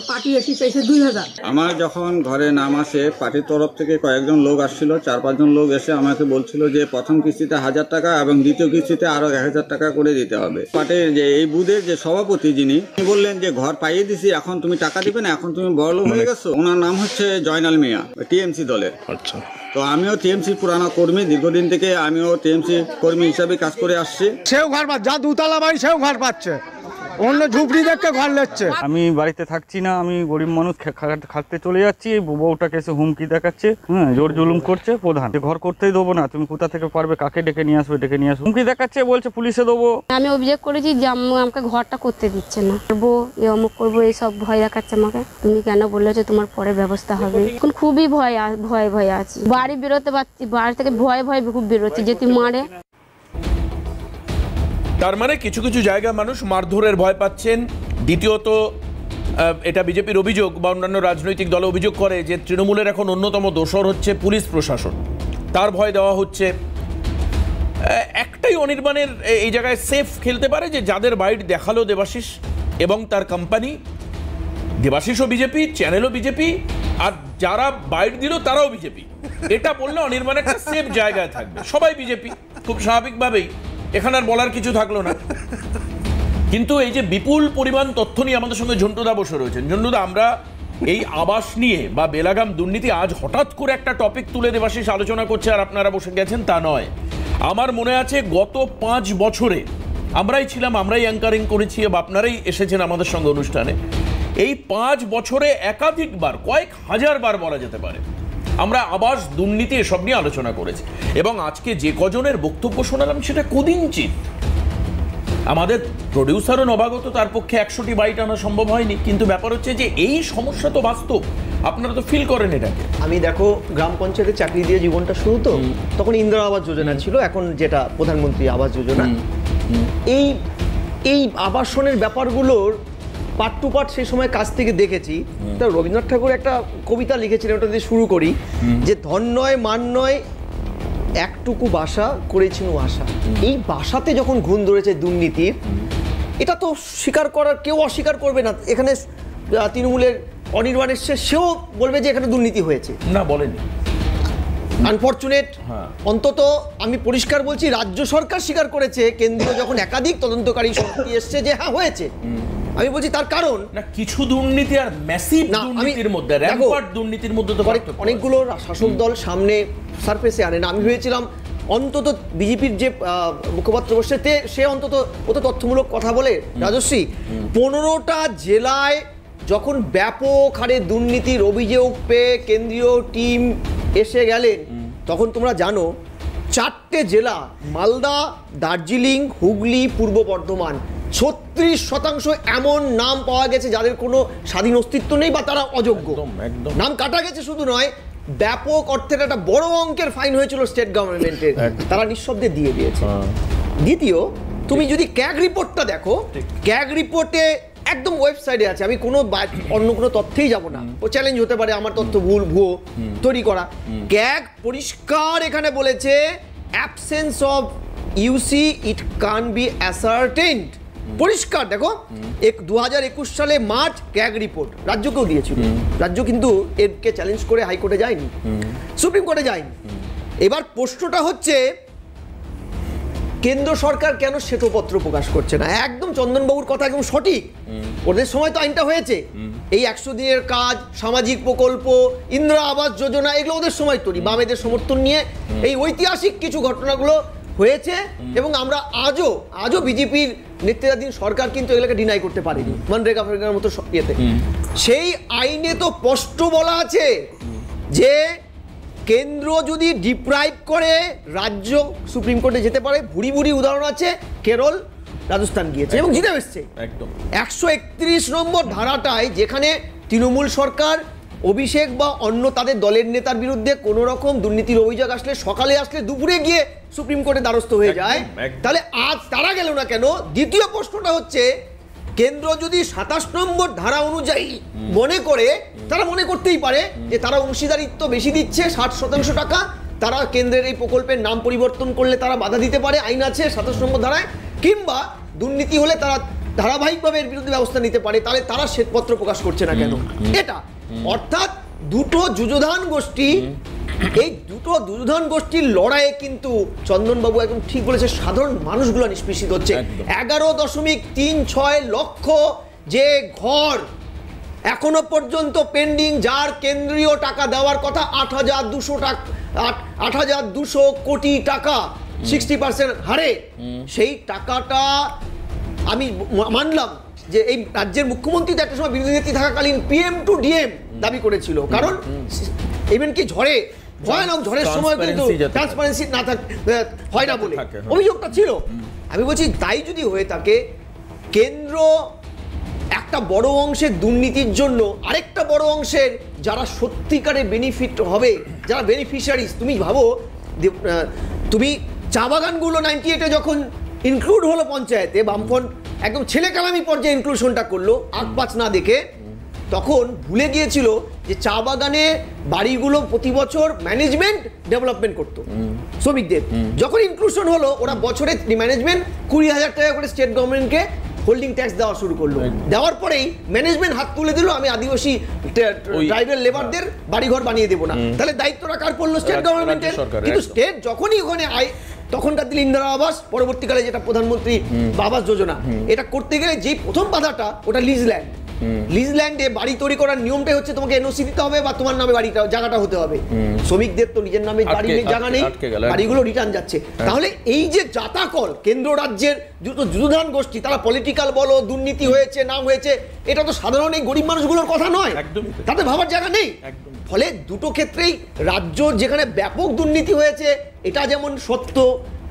পার্টি এসে চাইছে 2,000। আমার যখন ঘরে নাম আসে, পার্টির তরফ থেকে কয়েকজন লোক আসছিল, 4-5 জন লোক এসে আমাকে বলছিল যে প্রথম কিস্তিতে 1,000 টাকা এবং দ্বিতীয় কিস্তিতে আরো 1,000 টাকা করে দিতে হবে। পার্টির যে এই বুথের যে সভাপতি, যিনি বললেন যে ঘর পাইয়ে দিছি, এখন তুমি টাকা দিবে না, এখন তুমি বড়লোক হয়ে গেছো। ওনার নাম হচ্ছে জয়নাল মিয়া, টিএমসি দলের। আচ্ছা, তো আমিও টিএমসি পুরানো কর্মী, দীর্ঘদিন থেকে আমিও টিএমসি কর্মী হিসাবে কাজ করে আসছি। সেও ঘর পাচ্ছে, যা দুতলা বাড়ি সেও ঘর পাচ্ছে, অন্য ঝুপড়ি দেখতে ঘর লেচ্ছে। আমি বাড়িতে থাকছি না, আমি গরিব মানুষ, খাটতে চলে যাচ্ছি। বউটাকে এসে হুমকি দেখাচ্ছে, জোর জুলুম করছে প্রধান, ঘর করতেই দেবো না, তুমি কোথা থেকে পারবে, কাকে ডেকে নিয়ে আসবে, ডেকে নিয়ে আসবে, হুমকি দেখাচ্ছে, বলছে পুলিশে দেবো। আমি অভিযোগ করেছি যে আমাকে ঘরটা করতে দিচ্ছে না, করবো অমুক করবো, এইসব ভয় দেখাচ্ছে আমাকে। তুমি কেন বললেছো তোমার পরে ব্যবস্থা হবে? এখন খুবই ভয় আছি, বাড়ি বেরোতে পারছি, বাড়ি থেকে ভয় খুব বেরোচ্ছি যে তুই মারে। তার মানে কিছু কিছু জায়গায় মানুষ মারধরের ভয় পাচ্ছেন। দ্বিতীয়ত এটা বিজেপির অভিযোগ বা অন্যান্য রাজনৈতিক দল অভিযোগ করে যে তৃণমূলের এখন অন্যতম দোসর হচ্ছে পুলিশ প্রশাসন, তার ভয় দেওয়া হচ্ছে। একটাই অনির্বাণের এই জায়গায় সেফ খেলতে পারে যে যাদের বাইট দেখালো দেবাশিস এবং তার কোম্পানি, দেবাশিসও বিজেপি, চ্যানেলও বিজেপি, আর যারা বাইট দিল তারাও বিজেপি, এটা বললে অনির্বাণ একটা সেফ জায়গায় থাকবে। সবাই বিজেপি, খুব স্বাভাবিকভাবেই, এখানে আর বলার কিছু থাকলো না। কিন্তু এই যে বিপুল পরিমাণ তথ্য নিয়ে আমাদের সঙ্গে ঝন্টুদা বসে রয়েছেন। ঝন্টুদা, আমরা এই আবাস নিয়ে বা বেলাগাম দুর্নীতি আজ হঠাৎ করে একটা টপিক তুলে দেবাশিস আলোচনা করছে আর আপনারা বসে গেছেন তা নয়। আমার মনে আছে গত 5 বছরে আমরাই ছিলাম, আমরাই অ্যাঙ্কারিং করেছি এবং আপনারাই এসেছেন আমাদের সঙ্গে অনুষ্ঠানে। এই 5 বছরে একাধিকবার, কয়েক হাজার বার বলা যেতে পারে, আমরা আবাস দুর্নীতি এসব নিয়ে আলোচনা করেছি। এবং আজকে যে কজনের বক্তব্য শোনালাম সেটা কদিনচিত। আমাদের প্রডিউসারও নবাগত, তার পক্ষে 100টি বাইট আনা সম্ভব হয়নি। কিন্তু ব্যাপার হচ্ছে যে এই সমস্যা তো বাস্তব, আপনারা তো ফিল করেন এটাকে। আমি দেখো, গ্রাম পঞ্চায়েতে চাকরি দিয়ে জীবনটা শুরু, তো তখন ইন্দিরা আবাস যোজনা ছিল, এখন যেটা প্রধানমন্ত্রী আবাস যোজনা। এই আবাসনের ব্যাপারগুলোর পার্ট টু পার্ট সেই সময় কাছ থেকে দেখেছি। তা রবীন্দ্রনাথ ঠাকুর একটা কবিতা লিখেছিলেন, ওটা দিয়ে শুরু করি, যে ধন নয় মান নয় একটুকু বাসা করেছিল আশা। এই বাসাতে যখন ঘুণ ধরেছে দুর্নীতির, এটা তো স্বীকার করার, কেউ অস্বীকার করবে না। এখানে তৃণমূলের অনির্বাণ এসছে, সেও বলবে যে এখানে দুর্নীতি হয়েছে। না, বলেনি। আনফরচুনেট, অন্তত আমি পরিষ্কার বলছি, রাজ্য সরকার স্বীকার করেছে, কেন্দ্রীয় যখন একাধিক তদন্তকারী শক্তি এসছে যে হ্যাঁ হয়েছে। আমি বলছি তার কারণ না, কিছু দুর্নীতি আর ম্যাসিভ দুর্নীতির মধ্যে, র‍্যাম্পার্ট দুর্নীতির মধ্যে তো অনেকগুলো শাসক দল সামনে সারফেসে আনে না। আমি ভেবেছিলাম অন্তত বিজেপির যে মুখপাত্র বসে, সে অন্তত ও তো তথ্যমূলক কথা বলে। রাজশ্রী, 15টা জেলায় যখন ব্যাপক হারে দুর্নীতির অভিযোগ পেয়ে কেন্দ্রীয় টিম এসে গেলেন, তখন তোমরা জানো 4টে জেলা, মালদা, দার্জিলিং, হুগলি, পূর্ব বর্ধমান, 36% এমন নাম পাওয়া গেছে যাদের কোনো স্বাধীন অস্তিত্ব নেই বা তারা অযোগ্য। নাম কাটা গেছে শুধু নয়, ব্যাপক অর্থের একটা বড় অঙ্কের ফাইন হয়েছিল স্টেট গভর্নমেন্টের, তারা নিঃশব্দে দিয়ে দিয়েছে। দ্বিতীয়, তুমি যদি ক্যাগ রিপোর্টটা দেখো, ক্যাগ রিপোর্টে একদম ওয়েবসাইটে আছে, আমি কোনো অন্য কোনো তথ্যেই যাব না, ও চ্যালেঞ্জ হতে পারে আমার তথ্য ভুয়ো তৈরি করা। ক্যাগ পরিষ্কার এখানে বলেছে, absence of UC it can be ascertained. পরিষ্কার দেখো, 2021 সালে মার্চ ক্যাগ রিপোর্ট রাজ্যকেও দিয়েছিল। রাজ্য কিন্তু এরকে চ্যালেঞ্জ করে হাইকোর্টে যায়নি, সুপ্রিম কোর্টে যায়নি। এবার প্রশ্নটা হচ্ছে, কেন্দ্র সরকার কেন শ্বেতপত্র প্রকাশ করছে না? একদম চন্দনবাবুর কথা একদম সঠিক, ওদের সময় তো আইনটা হয়েছে। এই 100 দিনের কাজ, সামাজিক প্রকল্প, ইন্দিরা আবাস যোজনা, এগুলো ওদের সময় তৈরি, বামেদের সমর্থন নিয়ে এই ঐতিহাসিক কিছু ঘটনাগুলো হয়েছে। এবং আমরা আজও বিজেপির নেতৃত্বাধীন সরকার কিন্তু এগুলোকে ডিনাই করতে পারেনি, মনরেগা ফেরেগার মতো ইয়েতে। সেই আইনে তো স্পষ্ট বলা আছে যে কেন্দ্র যদি ডিপ্রাইভ করে, রাজ্য সুপ্রিম কোর্টে যেতে পারে। ভুরি ভুরি উদাহরণ আছে, কেরল, রাজস্থান গিয়েছে এবং জিতে এসছে। 131 নম্বর ধারাটায়, যেখানে তৃণমূল সরকার অভিষেক বা অন্য তাদের দলের নেতার বিরুদ্ধে কোনো রকম দুর্নীতির অভিযোগ আসলে, সকালে আসলে দুপুরে গিয়ে সুপ্রিম কোর্টে দ্বারস্থ হয়ে যায়, তাহলে আজ তারা গেল না কেন? দ্বিতীয় প্রশ্নটা হচ্ছে, কেন্দ্র যদি 27 নম্বর ধারা অনুযায়ী মনে করে, তারা মনে করতেই পারে যে তারা অংশীদারিত্ব বেশি দিচ্ছে, 60% টাকা, তারা কেন্দ্রের এই প্রকল্পের নাম পরিবর্তন করলে তারা বাধা দিতে পারে, আইন আছে 27 নম্বর ধারায়, কিংবা দুর্নীতি হলে তারা ধারাবাহিকভাবে এর বিরুদ্ধে ব্যবস্থা নিতে পারে, তাহলে তারা শ্বেতপত্র প্রকাশ করছে না কেন? এটা অর্থাৎ দুটো যুযুধান গোষ্ঠী, এই দুটো যুযুধান গোষ্ঠীর লড়াইয়ে কিন্তু চন্দনবাবু একদম ঠিক বলেছে, সাধারণ মানুষগুলো নিষ্পেষিত হচ্ছে। 11.36 লক্ষ যে ঘর এখনো পর্যন্ত পেন্ডিং, যার কেন্দ্রীয় টাকা দেওয়ার কথা 8,200 কোটি টাকা, 60% হারে, সেই টাকাটা আমি মানলাম যে এই রাজ্যের মুখ্যমন্ত্রী তো একটা সময় বিরোধী নেত্রী থাকাকালীন PM to DM দাবি করেছিল, কারণ ইভেন কি ঝড়ে, ভয়ানক ঝড়ের সময় কিন্তু ট্রান্সপারেন্সি না হয় না বলে অভিযোগটা ছিল। আমি বলছি, তাই যদি হয়ে থাকে, কেন্দ্র একটা বড় অংশের দুর্নীতির জন্য আরেকটা বড় অংশের যারা সত্যিকারে বেনিফিট হবে, যারা বেনিফিশিয়ারিজ, তুমি ভাবো, তুমি চা বাগানগুলো 98-এ যখন ইনক্লুড হলো পঞ্চায়েতে, বামফ্রন্ট একদম ছেলে কালামি পর্যায়ে ইনক্লুশনটা করলো, আগ পাঁচ না দেখে, তখন ভুলে গিয়েছিল যে চা বাগানে বাড়িগুলো প্রতি বছর ম্যানেজমেন্ট ডেভেলপমেন্ট করতো শ্রমিকদের। যখন ইনক্লুশন হলো, ওরা বছরে ম্যানেজমেন্ট 20,000 টাকা করে স্টেট গভর্নমেন্টকে হোল্ডিং ট্যাক্স দেওয়া শুরু করলো। দেওয়ার পরেই ম্যানেজমেন্ট হাত তুলে দিল, আমি আদিবাসী ট্রাইবাল লেবারদের বাড়িঘর বানিয়ে দেবো না। তাহলে দায়িত্বটা কার পড়লো? স্টেট গভর্নমেন্টের। কিন্তু স্টেট যখনই ওখানে তখনকার দিন ইন্দিরা আবাস, পরবর্তীকালে যেটা প্রধানমন্ত্রী আবাস যোজনা, এটা করতে গেলে যে প্রথম বাধাটা ওটা লিজ ল্যান্ড। লিজ ল্যান্ডে বাড়ি তৈরি করার নিয়মটাই হচ্ছে তোমাকে এনওসি দিতে হবে বা তোমার নামে বাড়িটা জায়গাটা হতে হবে। শ্রমিকদের তো নিজের নামে বাড়ি নেই, জায়গা নেই, বাড়িগুলো রিটার্ন যাচ্ছে। তাহলে এই যে জাতাকল কেন্দ্র রাজ্যের যুদ্ধদান গোষ্ঠী, তারা পলিটিক্যাল বলো, দুর্নীতি হয়েছে, নাম হয়েছে, এটা তো সাধারণ এই গরিব মানুষগুলোর কথা নয়, তাতে ভাবার জায়গা নেই। ফলে দুটো ক্ষেত্রেই রাজ্য যেখানে ব্যাপক দুর্নীতি হয়েছে এটা যেমন সত্য,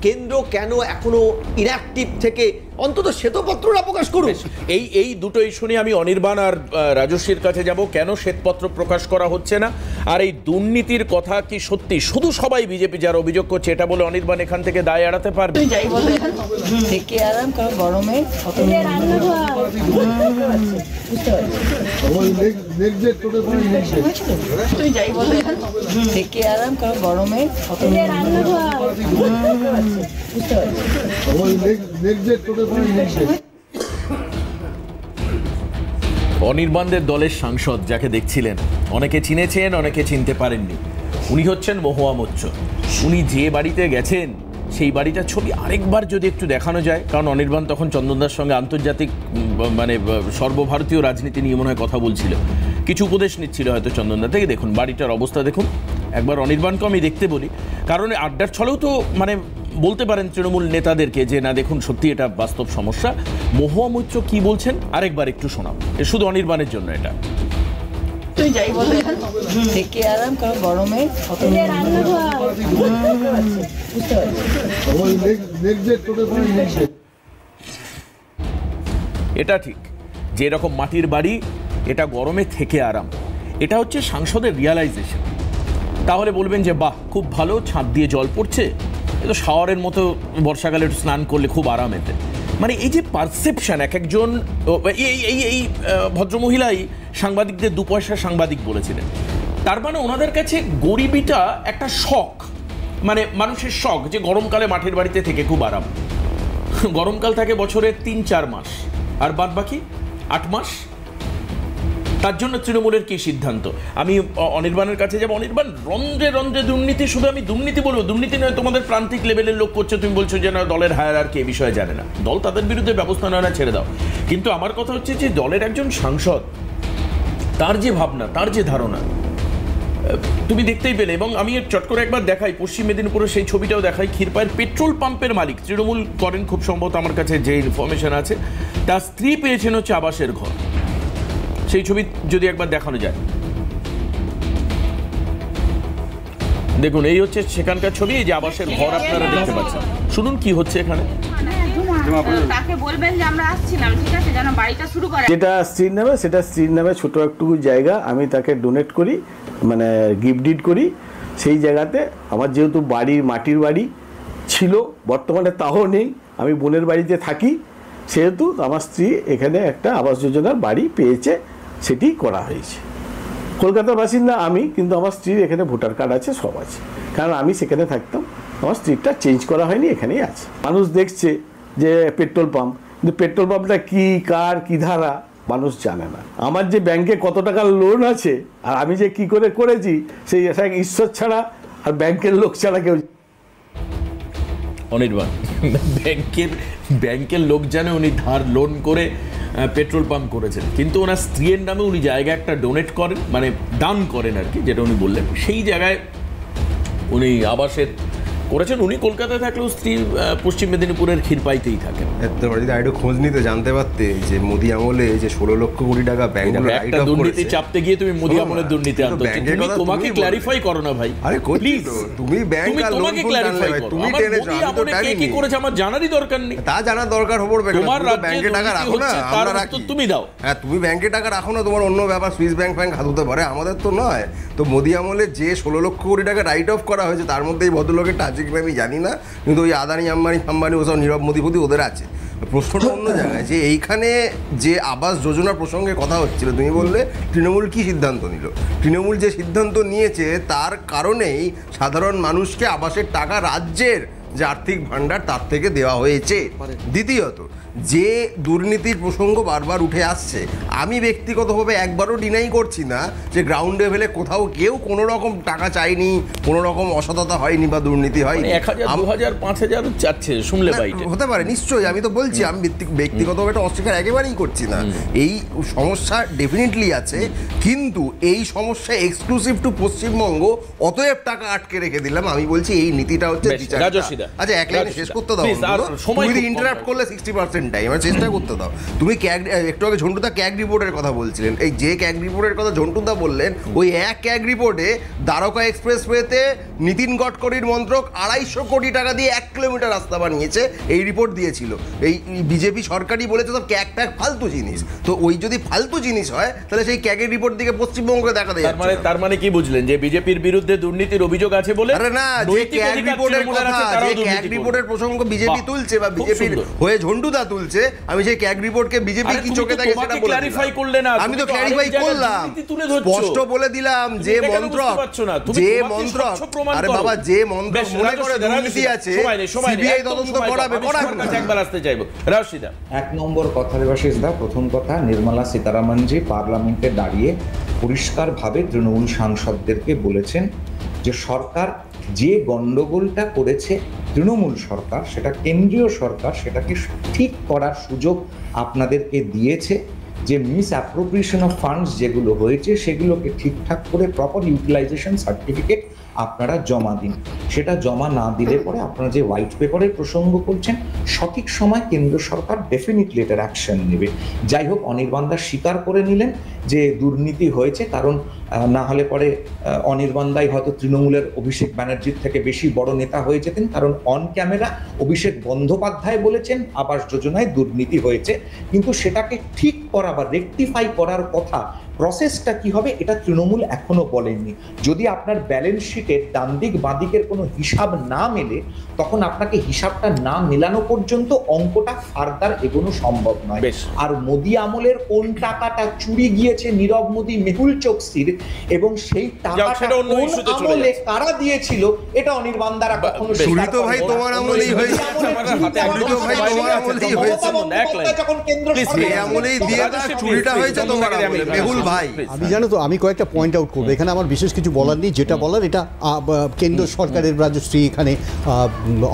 কেন্দ্র কেন এখনো ইনঅ্যাক্টিভ থেকে অন্তত শ্বেতপত্রটা প্রকাশ করুক। এই দুটো ইস্যু নিয়ে আমি অনির্বাণ আর রাজস্বীর কাছে যাব। কেন শ্বেতপত্র প্রকাশ করা হচ্ছে না, আর এই দুর্নীতির কথা কি সত্যি শুধু সবাই বিজেপি যারা অভিযোগ করছে এটা বলে অনির্বাণ এখান থেকে দায় এড়াতে পারবে? থেকে আরাম কারণ গরমে তুই যাই বলে থেকে আরাম কারণ গরমে অনির্বাণদের দলের সাংসদ যাকে দেখছিলেন, অনেকে চিনেছেন, অনেকে চিনতে পারেননি, উনি হচ্ছেন মহুয়া মোচ্চ। উনি যে বাড়িতে গেছেন সেই বাড়িটার ছবি আরেকবার যদি একটু দেখানো যায়, কারণ অনির্বাণ তখন চন্দনদার সঙ্গে আন্তর্জাতিক মানে সর্বভারতীয় রাজনীতি নিয়ে মনে হয় কথা বলছিল, কিছু উপদেশ নিচ্ছিল হয়তো চন্দনদা থেকে। দেখুন বাড়িটার অবস্থা দেখুন একবার। অনির্বাণকে আমি দেখতে বলি, কারণ আড্ডার ছলেও তো মানে বলতে পারেন তৃণমূল নেতাদেরকে যে না দেখুন সত্যি এটা বাস্তব সমস্যা। মহুয়া মোচ্চ কি বলছেন আরেকবার একটু শোনাব, শুধু অনির্বাণের জন্য এটা। তুই যাই বলে থেকে আরাম কারণ গরমে এটা ঠিক যে এরকম মাটির বাড়ি, এটা গরমে থেকে আরাম, এটা হচ্ছে সাংসদের রিয়ালাইজেশন। তাহলে বলবেন যে বাহ খুব ভালো, ছাদ দিয়ে জল পড়ছে, এ তো শাওয়ারের মতো বর্ষাকালে একটু স্নান করলে খুব আরাম এতে। মানে এই যে পারসেপশন, এক একজন এই ভদ্রমহিলাই সাংবাদিকদের 2 পয়সা সাংবাদিক বলেছিলেন, তার মানে ওনাদের কাছে গরিবিটা একটা শখ, মানে মানুষের শখ যে গরমকালে মাটির বাড়িতে থেকে খুব আরাম। গরমকাল থাকে বছরের 3-4 মাস, আর বাদ বাকি 8 মাস। তার জন্য তৃণমূলের কি সিদ্ধান্ত? আমি অনির্বাণের কাছে যাবো। অনির্বাণ, রন্ধ্রে রন্ধ্রে দুর্নীতি, শুধু আমি দুর্নীতি বলবো, দুর্নীতি নয় তোমাদের প্রান্তিক লেভেলের লোক করছে, তুমি বলছো যে না দলের হায়ারার্কি এ বিষয়ে জানে না, দল তাদের বিরুদ্ধে ব্যবস্থা নেয় না, ছেড়ে দাও। কিন্তু আমার কথা হচ্ছে যে দলের একজন সাংসদ, তার যে ভাবনা, তার যে ধারণা তুমি দেখতেই পেলে। এবং আমি চট করে একবার দেখাই, পশ্চিম মেদিনীপুরে সেই ছবিটাও দেখাই। ক্ষীরপাইয়ের পেট্রোল পাম্পের মালিক তৃণমূল করেন খুব সম্ভবত, আমার কাছে যে ইনফরমেশন আছে, তার স্ত্রী পেয়েছেন হচ্ছে আবাসের ঘর। সেই ছবি যদি একবার দেখানো যায়, দেখুন এই হচ্ছে সেখানকার ছবি, এই যে আবাসের ঘর আপনারা দেখতে পাচ্ছেন। শুনুন কি হচ্ছে এখানে। তাকে বলবেন যে আমরা আসছিলাম, ঠিক আছে, যেন বাড়িটা শুরু করে। যেটা স্ত্রীর নামে, সেটা স্ত্রীর নামে ছোট একটু জায়গা আমি তাকে ডোনেট করি, মানে গিফট ডিড করি। সেই জায়গাতে আমার যেহেতু বাড়ির মাটির বাড়ি ছিল, বর্তমানে তাও নেই, আমি বোনের বাড়িতে থাকি, সেহেতু আমার স্ত্রী এখানে একটা আবাস যোজনার বাড়ি পেয়েছে, সেটি করা হয়েছে। কলকাতার বাসিন্দা আমি, কিন্তু আমার স্ত্রীর এখানে ভোটার কার্ড আছে, সব আছে, কারণ আমি সেখানে থাকতাম। আমার স্ত্রীরটা চেঞ্জ করা হয়নি, এখানেই আছে। মানুষ দেখছে যে পেট্রোল পাম্প, কিন্তু পেট্রোল পাম্পটা কী, কার, কী ধারা মানুষ জানে না। আমার যে ব্যাংকে কত টাকার লোন আছে আর আমি যে কি করে করেছি, সেই ঈশ্বর ছাড়া আর ব্যাংকের লোক ছাড়া কেউ। অনির্বাণ, ব্যাংকের লোক জানে উনি ধার লোন করে পেট্রোল পাম্প করেছেন, কিন্তু ওনার স্ত্রীর নামে উনি জায়গা একটা ডোনেট করেন, মানে দান করেন আর কি, যেটা উনি বললেন। সেই জায়গায় উনি আবাসের করেছেন। উনি কলকাতায় থাকলেও স্ত্রী পশ্চিম মেদিনীপুরের ক্ষীরপাইতেই থাকেন। একটু খোঁজ নিতে জানতে পারতে যে মোদি আমলে যে 16 লক্ষ কোটি টাকা ব্যাংক একটা দুর্নীতি চাপতে গিয়ে তুমি মোদি আমলের দুর্নীতি আনতে, তোমাকে ক্ল্যারিফাই করো না ভাই, আরে প্লিজ। তুমি ব্যাংক আর লোন ক্ল্যারিফাই করো, তুমি টেনেছো, আমি তো টানি কি করেছে আমার জানারই দরকার নেই। তা জানার দরকার পড়বে, তোমার ব্যাংকে টাকা রাখো না, আমরা রাখি, তুমি দাও। হ্যাঁ তুমি ব্যাংকে টাকা রাখো না, তোমার অন্য ব্যাপার, সুইস ব্যাংক হাত হতে পারে, আমাদের তো নয়। তো মোদি আমলে যে 16 লক্ষ কোটি টাকা রাইট অফ করা হয়েছে, তার মধ্যে এই ভদ্রলোকের টাচিং আমি জানি না, কিন্তু ওই আদানি আম্বানি ওসব নীরব মোদি ফদি ওদের আছে। প্রশ্নটা অন্য জায়গায়, যে এইখানে যে আবাস যোজনা প্রসঙ্গে কথা হচ্ছিল, তুমি বললে তৃণমূল কি সিদ্ধান্ত নিল। তৃণমূল যে সিদ্ধান্ত নিয়েছে তার কারণেই সাধারণ মানুষকে আবাসের টাকা রাজ্যের যে আর্থিক ভাণ্ডার তার থেকে দেওয়া হয়েছে। দ্বিতীয়ত, যে দুর্নীতির প্রসঙ্গ বারবার উঠে আসছে, আমি ব্যক্তিগতভাবে একবারও ডিনাই করছি না যে গ্রাউন্ড লেভেলে কোথাও কেউ কোনো রকম টাকা চায়নি, কোনো রকম অসততা হয়নি বা দুর্নীতি হয়নি। 1000, 2000, 5000 চাচ্ছে শুনলে বাইরে হতে পারে, নিশ্চয়ই, আমি তো বলছি, আমি ব্যক্তিগতভাবে এটা অস্বীকার একেবারেই করছি না। এই সমস্যা ডেফিনেটলি আছে, কিন্তু এই সমস্যা এক্সক্লুসিভ টু পশ্চিমবঙ্গ, অতএব টাকা আটকে রেখে দিলাম। আমি বলছি এই নীতিটা হচ্ছে বিচার। আচ্ছা, এক লাইনে শেষ করতে দাও, তুমি ইন্টারাপ্ট করলে 60% টাইম চেষ্টা করতে দাও। তুমি একটু আগে ঝন্টুদা ক্যাগ রিপোর্টের কথা বলছিলেন, এই যে ক্যাগ রিপোর্টের কথা ঝন্টুদা বললেন, ওই এক ক্যাগ রিপোর্টে দ্বারকা এক্সপ্রেসওয়েতে নীতিন গডকরির মন্ত্রক 250 কোটি টাকা দিয়ে 1 কিলোমিটার রাস্তা বানিয়েছে, এই রিপোর্ট দিয়েছিল। এই বিজেপি সরকারই বলেছে সব ক্যাগ ট্যাগ ফালতু জিনিস। তো ওই যদি ফালতু জিনিস হয় তাহলে সেই ক্যাগের রিপোর্ট দিকে পশ্চিমবঙ্গে দেখা দেয়। তার মানে কি বুঝলেন, যে বিজেপির বিরুদ্ধে দুর্নীতির অভিযোগ আছে বলে? আরে না, যে ক্যাগ রিপোর্টের কথা, যে ক্যাগ রিপোর্টের প্রসঙ্গ বিজেপি তুলছে বা বিজেপির হয়ে ঝন্টুদা তুলছে, আমি সেই ক্যাগ রিপোর্টকে বিজেপি কি চোখে দেখে সেটা বলে ক্লারিফাই করলে না। আমি তো ক্লারিফাই করলাম, স্পষ্ট বলে দিলাম যে মন্ত্রক, আরে বাবা, যে মন্ত্রক মনে করে দুর্নীতি আছে, সিবিআই তদন্ত করাবে, একবার আসতে চাইবো। রাশিদা, 1 নম্বর কথা দেবাশিস দা, প্রথম কথা, নির্মলা সীতারামনজি পার্লামেন্টে দাঁড়িয়ে পরিষ্কারভাবে তৃণমূল সাংসদদেরকে বলেছেন যে সরকার যে গন্ডগোলটা করেছে তৃণমূল সরকার, সেটা কেন্দ্রীয় সরকার সেটাকে ঠিক করার সুযোগ আপনাদেরকে দিয়েছে। যে মিস অ্যাপ্রোপ্রিয়েশন অফ ফান্ডস যেগুলো হয়েছে সেগুলোকে ঠিকঠাক করে প্রপার ইউটিলাইজেশন সার্টিফিকেট আপনারা জমা দিন। সেটা জমা না দিলে পরে আপনারা যে হোয়াইট পেপারের প্রসঙ্গ করছেন, সঠিক সময় কেন্দ্র সরকার ডেফিনেটলি এটার অ্যাকশন নেবে। যাই হোক, অনির্বাণ দাস স্বীকার করে নিলেন যে দুর্নীতি হয়েছে, কারণ না হলে পরে অনির্বাণ দাই হয়তো তৃণমূলের অভিষেক ব্যানার্জির থেকে বেশি বড় নেতা হয়ে যেতেন, কারণ অন ক্যামেরা অভিষেক বন্দ্যোপাধ্যায় বলেছেন আবাস যোজনায় দুর্নীতি হয়েছে, কিন্তু সেটাকে ঠিক করা বা রেকটিফাই করার কথা, প্রসেসটা কি হবে এটা তৃণমূল এখনো বলেননি। যদি আপনার ব্যালেন্স শিটের ডান দিক বাঁ দিকের কোনো হিসাব না মেলে, তখন আপনাকে হিসাবটা না মেলানো পর্যন্ত অঙ্কটা ফার্দার এগোনো সম্ভব নয়। আর মোদি আমলের কোন টাকাটা চুরি গিয়েছে নীরব মোদি, মেহুল চোকসির, এবং সেই টাকাটা কোন আমলে কারা দিয়েছিল, এটা অনির্বাণ দ্বারা কখনো চুরি তো ভাই তোমার আমলেই হয়েছে, যখন কেন্দ্র আমলেই দিয়ে চুরিটা হয়েছে তোমার আমলে, মেহুল। আমি জানো তো, আমি কয়েকটা পয়েন্ট আউট করবো এখানে, আমার বিশেষ কিছু বলার নেই, যেটা বলার এটা কেন্দ্র সরকারের রাজশ্রী এখানে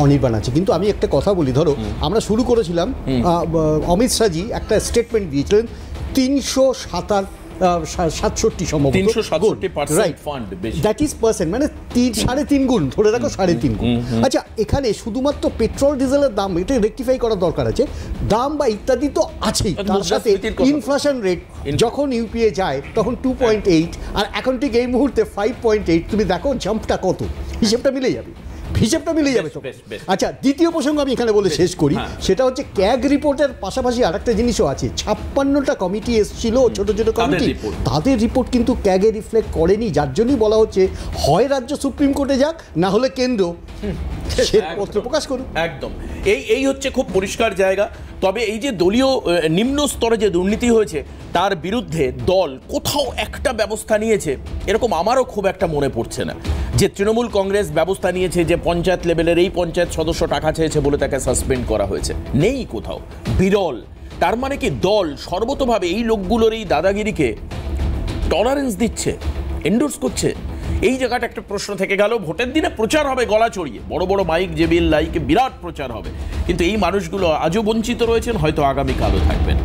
অনির্বাণ আছে। কিন্তু আমি একটা কথা বলি, ধরো আমরা শুরু করেছিলাম, অমিত শাহজি একটা স্টেটমেন্ট দিয়েছিলেন 367 সম্ভবত, দ্যাট ইজ পার্সেন্ট, মানে 3.5 গুণ ধরে রাখো, 3.5 গুণ। আচ্ছা, এখানে শুধুমাত্র পেট্রোল ডিজেলের দাম এটা রেকটিফাই করা দরকার আছে, দাম বা ইত্যাদি তো আছেই, তার সাথে ইনফ্লেশন রেট যখন ইউপিএ যায় তখন 2.8, আর এখন ঠিক এই মুহূর্তে 5.8, তুমি দেখো জাম্পটা কত, হিসেবটা মিলে যাবে। তো আচ্ছা, দ্বিতীয় প্রসঙ্গ আমি এখানে বলে শেষ করি, সেটা হচ্ছে ক্যাগ রিপোর্টের পাশাপাশি আরেকটা জিনিসও আছে। 56টা কমিটি এসেছিল, ছোট ছোট কমিটি, তাদের রিপোর্ট কিন্তু ক্যাগে রিফ্লেক্ট করেনি, যার জন্যই বলা হচ্ছে হয় রাজ্য সুপ্রিম কোর্টে যাক, না হলে কেন্দ্র শ্বেতপত্র প্রকাশ করুক। একদম, এই হচ্ছে খুব পরিষ্কার জায়গা। তবে এই যে দলীয় নিম্ন স্তরে যে দুর্নীতি হয়েছে তার বিরুদ্ধে দল কোথাও একটা ব্যবস্থা নিয়েছে এরকম আমারও খুব একটা মনে পড়ছে না। যে তৃণমূল কংগ্রেস ব্যবস্থা নিয়েছে যে পঞ্চায়েত লেভেলের এই পঞ্চায়েত সদস্য টাকা চেয়েছে বলে তাকে সাসপেন্ড করা হয়েছে, নেই কোথাও, বিরল। তার মানে কি দল সর্বতভাবে এই লোকগুলোর এই দাদাগিরিকে টলারেন্স দিচ্ছে, এন্ডোর্স করছে। এই জায়গাটা একটা প্রশ্ন থেকে গেল। ভোটের দিনে প্রচার হবে গলা চড়িয়ে, বড় বড় মাইক জেবিএল লাইকে বিরাট প্রচার হবে, কিন্তু এই মানুষগুলো আজও বঞ্চিত রয়েছেন, হয়তো আগামীকালও থাকবেন।